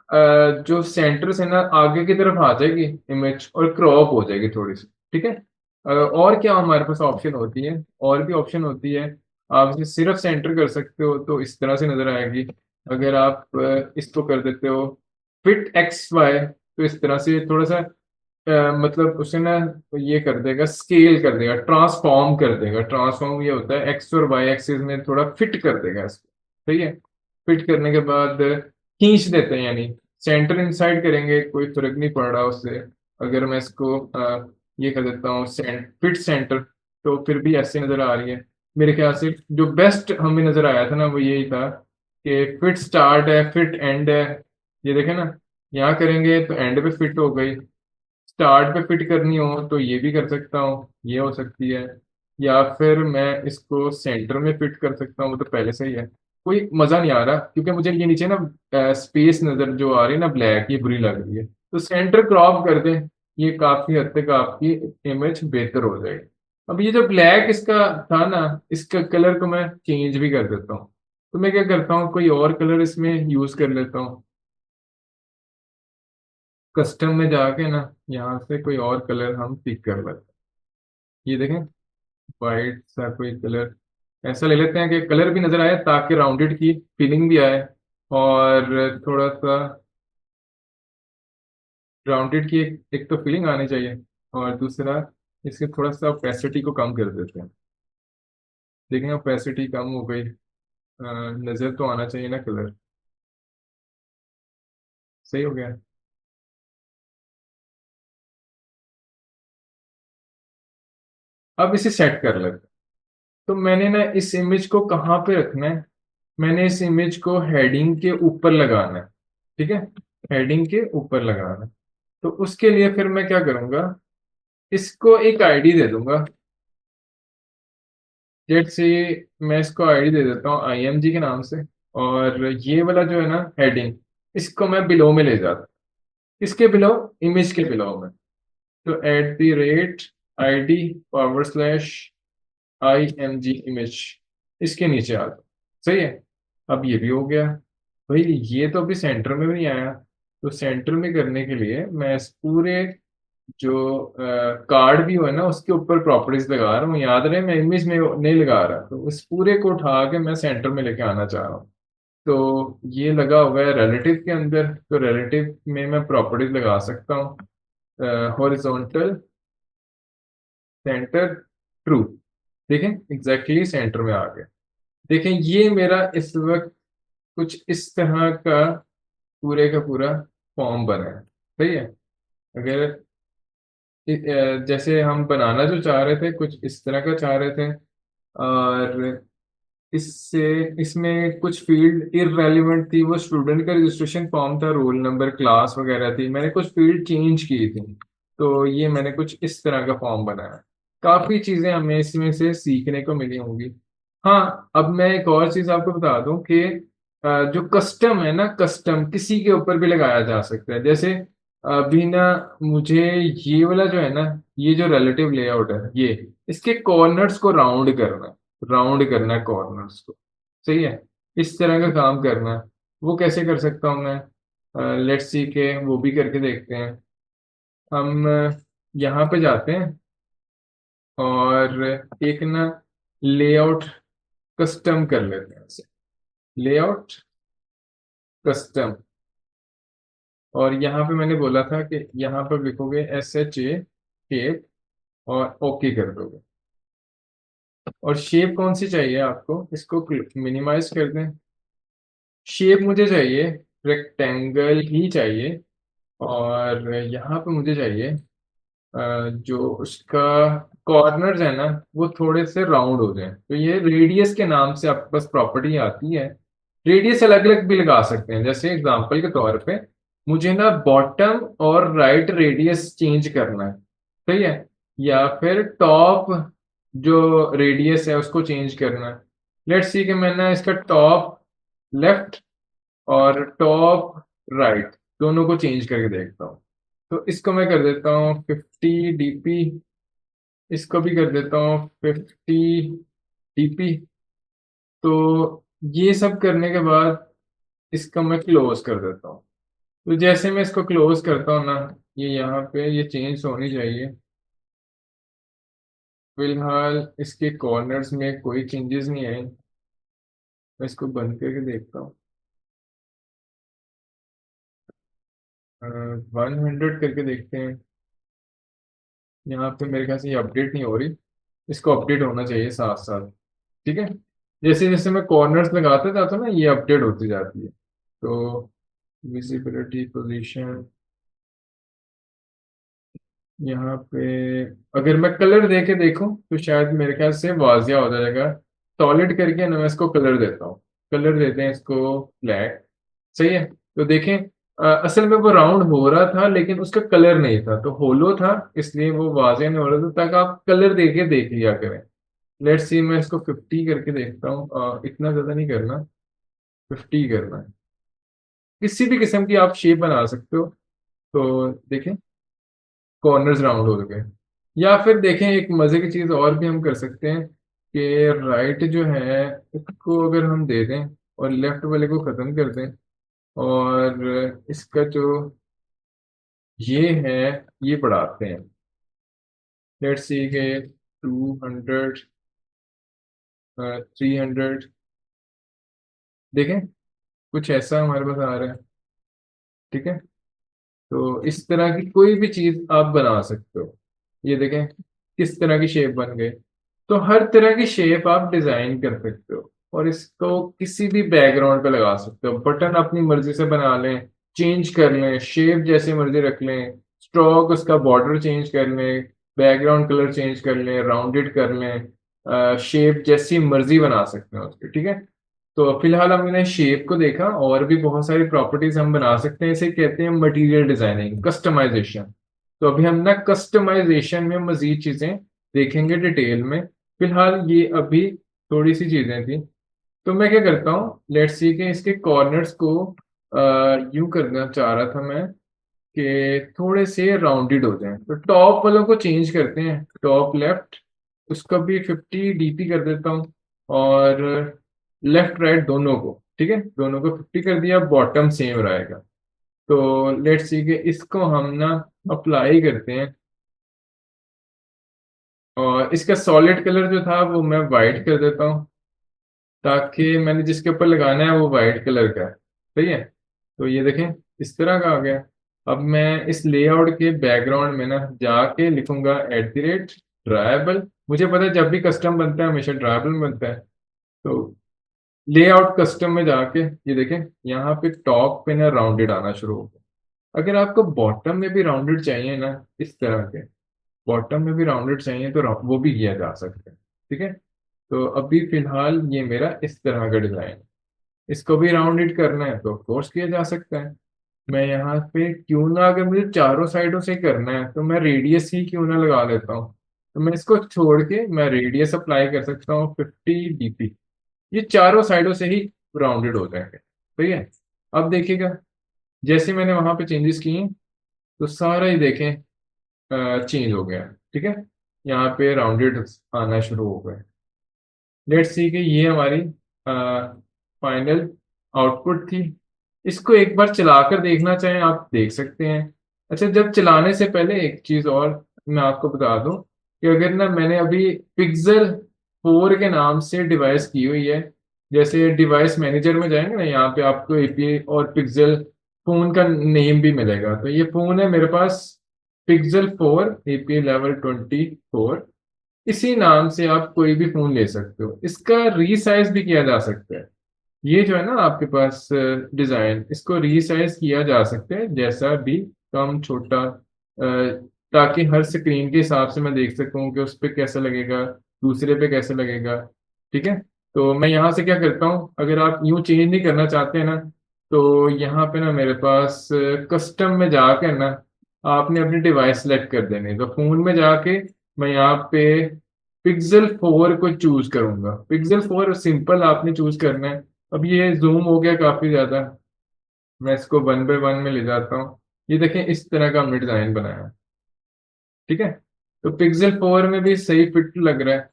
जो सेंटर से ना आगे की तरफ आ जाएगी इमेज, और क्रॉप हो जाएगी थोड़ी सी। ठीक है। और क्या हमारे पास ऑप्शन होती है, और भी ऑप्शन होती है। आप इसे सिर्फ सेंटर कर सकते हो तो इस तरह से नजर आएगी। अगर आप इसको कर देते हो फिट एक्स वाई, तो इस तरह से थोड़ा सा मतलब उसे ना ये कर देगा, स्केल कर देगा, ट्रांसफॉर्म कर देगा। ट्रांसफॉर्म ये होता है एक्स और वाई एक्सिस में थोड़ा फिट कर देगा इसको। ठीक है, फिट करने के बाद खींच देते हैं, यानी सेंटर इंसाइड करेंगे, कोई फर्क नहीं पड़ रहा उससे। अगर मैं इसको ये कर देता हूँ फिट सेंटर, तो फिर भी ऐसे नजर आ रही है। मेरे ख्याल से जो बेस्ट हमें नजर आया था ना वो यही था कि फिट स्टार्ट है, फिट एंड है। ये देखें ना, यहाँ करेंगे तो एंड पे फिट हो गई। स्टार्ट पे फिट करनी हो तो ये भी कर सकता हूँ, ये हो सकती है। या फिर मैं इसको सेंटर में फिट कर सकता हूँ, वो तो पहले से ही है। कोई मजा नहीं आ रहा क्योंकि मुझे ये नीचे ना स्पेस नजर जो आ रही है ना ब्लैक, ये बुरी लग रही है। तो सेंटर क्रॉप कर दें, ये काफी हद तक आपकी इमेज बेहतर हो जाएगी। अब ये जो ब्लैक इसका था ना, इसका कलर को मैं चेंज भी कर देता हूँ। तो मैं क्या करता हूँ, कोई और कलर इसमें यूज कर लेता हूँ। कस्टम में जाके ना यहाँ से कोई और कलर हम पिक कर लेते हैं। ये देखें, वाइट सा कोई कलर ऐसा ले लेते हैं कि कलर भी नजर आए, ताकि राउंडेड की फीलिंग भी आए। और थोड़ा सा राउंडेड की एक तो फीलिंग आनी चाहिए। और दूसरा, इसके थोड़ा सा ओपेसिटी को कम कर देते हैं। देखें, ओपेसिटी कम हो गई। नजर तो आना चाहिए ना कलर। सही हो गया। अब इसे सेट कर लेते हैं। तो मैंने ना इस इमेज को कहाँ पे रखना है, मैंने इस इमेज को हेडिंग के ऊपर लगाना है। ठीक है, हेडिंग के ऊपर लगाना है। तो उसके लिए फिर मैं क्या करूंगा, इसको एक आईडी दे दूंगा। जेट से मैं इसको आईडी दे देता हूँ आईएमजी के नाम से। और ये वाला जो है ना हेडिंग, इसको मैं बिलो में ले जाता हूँ। इसके बिलो, इमेज के बिलो में। तो @ आईडी /IMG इमेज, इसके नीचे आ जाओ। सही है। अब ये भी हो गया। भाई ये तो अभी सेंटर में भी नहीं आया। तो सेंटर में करने के लिए मैं इस पूरे जो कार्ड भी है ना उसके ऊपर प्रॉपर्टीज लगा रहा हूँ। याद रहे, मैं इमेज में नहीं लगा रहा, तो इस पूरे को उठा के मैं सेंटर में लेके आना चाह रहा हूँ। तो ये लगा हुआ है रिलेटिव के अंदर, तो रिलेटिव में मैं प्रॉपर्टीज लगा सकता हूँ। Horizontal centre true. देखें, एग्जैक्टली सेंटर में आ गया। देखें, ये मेरा इस वक्त कुछ इस तरह का पूरे का पूरा फॉर्म बना है। सही है। अगर जैसे हम बनाना जो चाह रहे थे कुछ इस तरह का चाह रहे थे। और इससे इसमें कुछ फील्ड इररेलेवेंट थी, वो स्टूडेंट का रजिस्ट्रेशन फॉर्म था, रोल नंबर क्लास वगैरह थी, मैंने कुछ फील्ड चेंज की थी। तो ये मैंने कुछ इस तरह का फॉर्म बनाया। काफी चीजें हमें इसमें से सीखने को मिली होंगी। हाँ, अब मैं एक और चीज आपको बता दूं कि जो कस्टम है ना, कस्टम किसी के ऊपर भी लगाया जा सकता है। जैसे अभी ना मुझे ये वाला जो है ना, ये जो रिलेटिव लेआउट है, ये इसके कॉर्नर्स को राउंड करना है। राउंड करना है कॉर्नर्स को। सही है। इस तरह का काम करना है। वो कैसे कर सकता हूँ मैं, लेट्स सी के वो भी करके देखते हैं। हम यहाँ पे जाते हैं और एक ना लेआउट कस्टम कर लेते हैं। Layout custom. और यहाँ पे मैंने बोला था कि यहाँ पर लिखोगे SHA शेप, और ओके कर दोगे। और शेप कौन सी चाहिए आपको, इसको मिनिमाइज कर दें। शेप मुझे चाहिए रेक्टेंगल ही चाहिए। और यहाँ पे मुझे चाहिए जो उसका कॉर्नर्स है ना वो थोड़े से राउंड हो जाए। तो ये रेडियस के नाम से आपके पास प्रॉपर्टी आती है। रेडियस अलग अलग भी लगा सकते हैं। जैसे एग्जांपल के तौर पे मुझे ना बॉटम और राइट रेडियस चेंज करना है। सही है। या फिर टॉप जो रेडियस है उसको चेंज करना है। लेट्स सी कि मैं ना इसका टॉप लेफ्ट और टॉप राइट दोनों को चेंज करके देखता हूँ। तो इसको मैं कर देता हूँ 50 DP। इसको भी कर देता हूँ 50 DP। तो ये सब करने के बाद इसका मैं क्लोज कर देता हूँ। तो जैसे मैं इसको क्लोज करता हूँ ना, ये यहाँ पे ये चेंज होनी चाहिए। फिलहाल इसके कॉर्नर्स में कोई चेंजेस नहीं आए। मैं इसको बंद करके देखता हूँ। 100 करके देखते हैं। यहाँ पे मेरे ख्याल से ये अपडेट नहीं हो रही, इसको अपडेट होना चाहिए साथ साथ। ठीक है, जैसे जैसे मैं कॉर्नर्स लगाता जाता हूँ ना, ये अपडेट होती जाती है। तो विजिबिलिटी पोजीशन, यहाँ पे अगर मैं कलर दे के देखूं तो शायद मेरे ख्याल से वाजिया हो जाएगा। सॉलिड करके ना मैं इसको कलर देता हूँ, कलर देते हैं इसको ब्लैक। सही है, तो देखें असल में वो राउंड हो रहा था लेकिन उसका कलर नहीं था, तो होलो था इसलिए वो वाजिया नहीं हो रहा था, ताकि आप कलर दे के देख लिया करें। लेट्स सी, मैं इसको 50 करके देखता हूँ, इतना ज्यादा नहीं करना, 50 करना है। किसी भी किस्म की आप शेप बना सकते हो। तो देखें कॉर्नर्स राउंड हो गए। या फिर देखें एक मजे की चीज और भी हम कर सकते हैं कि राइट जो है इसको अगर हम दे दें और लेफ्ट वाले को खत्म कर दें, और इसका जो ये है ये बढ़ाते हैं। लेट्स सी के 200, 300, देखें कुछ ऐसा हमारे पास आ रहा है। ठीक है, तो इस तरह की कोई भी चीज आप बना सकते हो। ये देखें किस तरह की शेप बन गई। तो हर तरह की शेप आप डिजाइन कर सकते हो और इसको किसी भी बैकग्राउंड पे लगा सकते हो। बटन अपनी मर्जी से बना लें, चेंज कर लें, शेप जैसे मर्जी रख लें, स्ट्रोक उसका बॉर्डर चेंज कर लें, बैकग्राउंड कलर चेंज कर लें, राउंडेड कर लें, शेप जैसी मर्जी बना सकते हैं उसकी। ठीक है, तो फिलहाल हमने शेप को देखा, और भी बहुत सारी प्रॉपर्टीज हम बना सकते हैं। इसे कहते हैं मटेरियल डिजाइनिंग, कस्टमाइजेशन। तो अभी हम ना कस्टमाइजेशन में मजीद चीजें देखेंगे डिटेल में। फिलहाल ये अभी थोड़ी सी चीजें थी। तो मैं क्या करता हूँ, लेट्स सी के इसके कॉर्नर्स को यूं करना चाह रहा था मैं कि थोड़े से राउंडेड हो जाएं। तो टॉप वालों को चेंज करते हैं, टॉप लेफ्ट उसका भी 50 डीपी कर देता हूँ, और लेफ्ट राइट दोनों को, ठीक है, दोनों को 50 कर दिया, बॉटम सेम रहेगा। तो लेट्स सी के इसको हम ना अप्लाई करते हैं, और इसका सॉलिड कलर जो था वो मैं वाइट कर देता हूँ, ताकि मैंने जिसके ऊपर लगाना है वो वाइट कलर का है। सही है, तो ये देखें इस तरह का आ गया। अब मैं इस लेआउट के बैकग्राउंड में ना जाके लिखूंगा @ड्राइबल। मुझे पता है जब भी कस्टम बनता है हमेशा ड्राइबल में बनता है। तो लेआउट कस्टम में जाके ये देखें यहाँ पे टॉप पे ना राउंडेड आना शुरू हो गया। अगर आपको बॉटम में भी राउंडेड चाहिए ना, इस तरह के बॉटम में भी राउंडेड चाहिए तो वो भी किया जा सकता है। ठीक है, तो अभी फिलहाल ये मेरा इस तरह का डिजाइन है। इसको भी राउंडेड करना है तो फोर्स किया जा सकता है। मैं यहाँ पे क्यों ना, अगर मुझे चारों साइडों से करना है तो मैं रेडियस ही क्यों ना लगा लेता हूँ। तो मैं इसको छोड़ के मैं रेडियस अप्लाई कर सकता हूँ 50 डीपी। ये चारों साइडों से ही राउंडेड हो जाएंगे। ठीक है, अब देखिएगा जैसे मैंने वहां पे चेंजेस किए तो सारा ही देखें चेंज हो गया। ठीक है, यहाँ पे राउंडेड आना शुरू हो गए। लेट्स सी कि ये हमारी फाइनल आउटपुट थी। इसको एक बार चलाकर देखना चाहें आप देख सकते हैं। अच्छा, जब चलाने से पहले एक चीज और मैं आपको बता दूं कि अगर ना मैंने अभी पिक्सल 4 के नाम से डिवाइस की हुई है, जैसे डिवाइस मैनेजर में जाएंगे ना, यहाँ पे आपको एपीआई और पिक्सल फोन का नेम भी मिलेगा। तो ये फोन है मेरे पास, पिक्सल 4 एपीआई लेवल 24। इसी नाम से आप कोई भी फोन ले सकते हो, इसका रीसाइज भी किया जा सकता है। ये जो है ना आपके पास डिजाइन, इसको रीसाइज किया जा सकता है जैसा भी, कम छोटा, ताकि हर स्क्रीन के हिसाब से मैं देख सकूं कि उस पर कैसा लगेगा, दूसरे पे कैसा लगेगा। ठीक है, तो मैं यहाँ से क्या करता हूँ, अगर आप यूं चेंज नहीं करना चाहते हैं ना, तो यहाँ पे ना मेरे पास कस्टम में जाकर ना आपने अपनी डिवाइस सेलेक्ट कर देनी है। तो फोन में जाके मैं यहाँ पे पिक्सल 4 को चूज करूंगा। पिक्सल 4 सिंपल आपने चूज करना है। अब ये जूम हो गया काफी ज्यादा, मैं इसको 1 बाय 1 में ले जाता हूँ। ये देखें इस तरह का हमने डिजाइन बनाया है। ठीक है, तो पिक्सल 4 में भी सही फिट लग रहा है।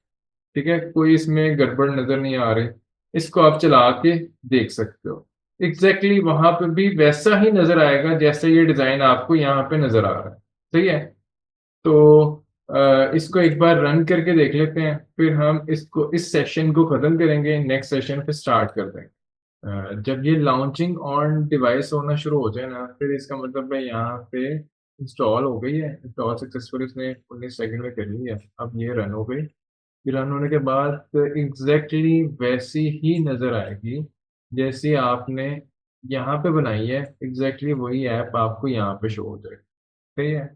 ठीक है, कोई इसमें गड़बड़ नजर नहीं आ रही। इसको आप चला के देख सकते हो, एग्जैक्टली वहां पे भी वैसा ही नजर आएगा जैसे ये डिजाइन आपको यहाँ पे नजर आ रहा है। सही है, तो इसको एक बार रन करके देख लेते हैं, फिर हम इसको इस सेशन को खत्म करेंगे, नेक्स्ट सेशन पे स्टार्ट कर देंगे। जब ये लॉन्चिंग ऑन डिवाइस होना शुरू हो जाए ना, फिर इसका मतलब है यहाँ पे इंस्टॉल हो गई है, इंस्टॉल सक्सेसफुली उसने 19 सेकंड में कर ली है। अब ये रन हो गई। रन होने के बाद एग्जैक्टली वैसी ही नज़र आएगी जैसी आपने यहाँ पे बनाई है। एग्जैक्टली वही ऐप आपको यहाँ पे शो हो जाएगी। सही है।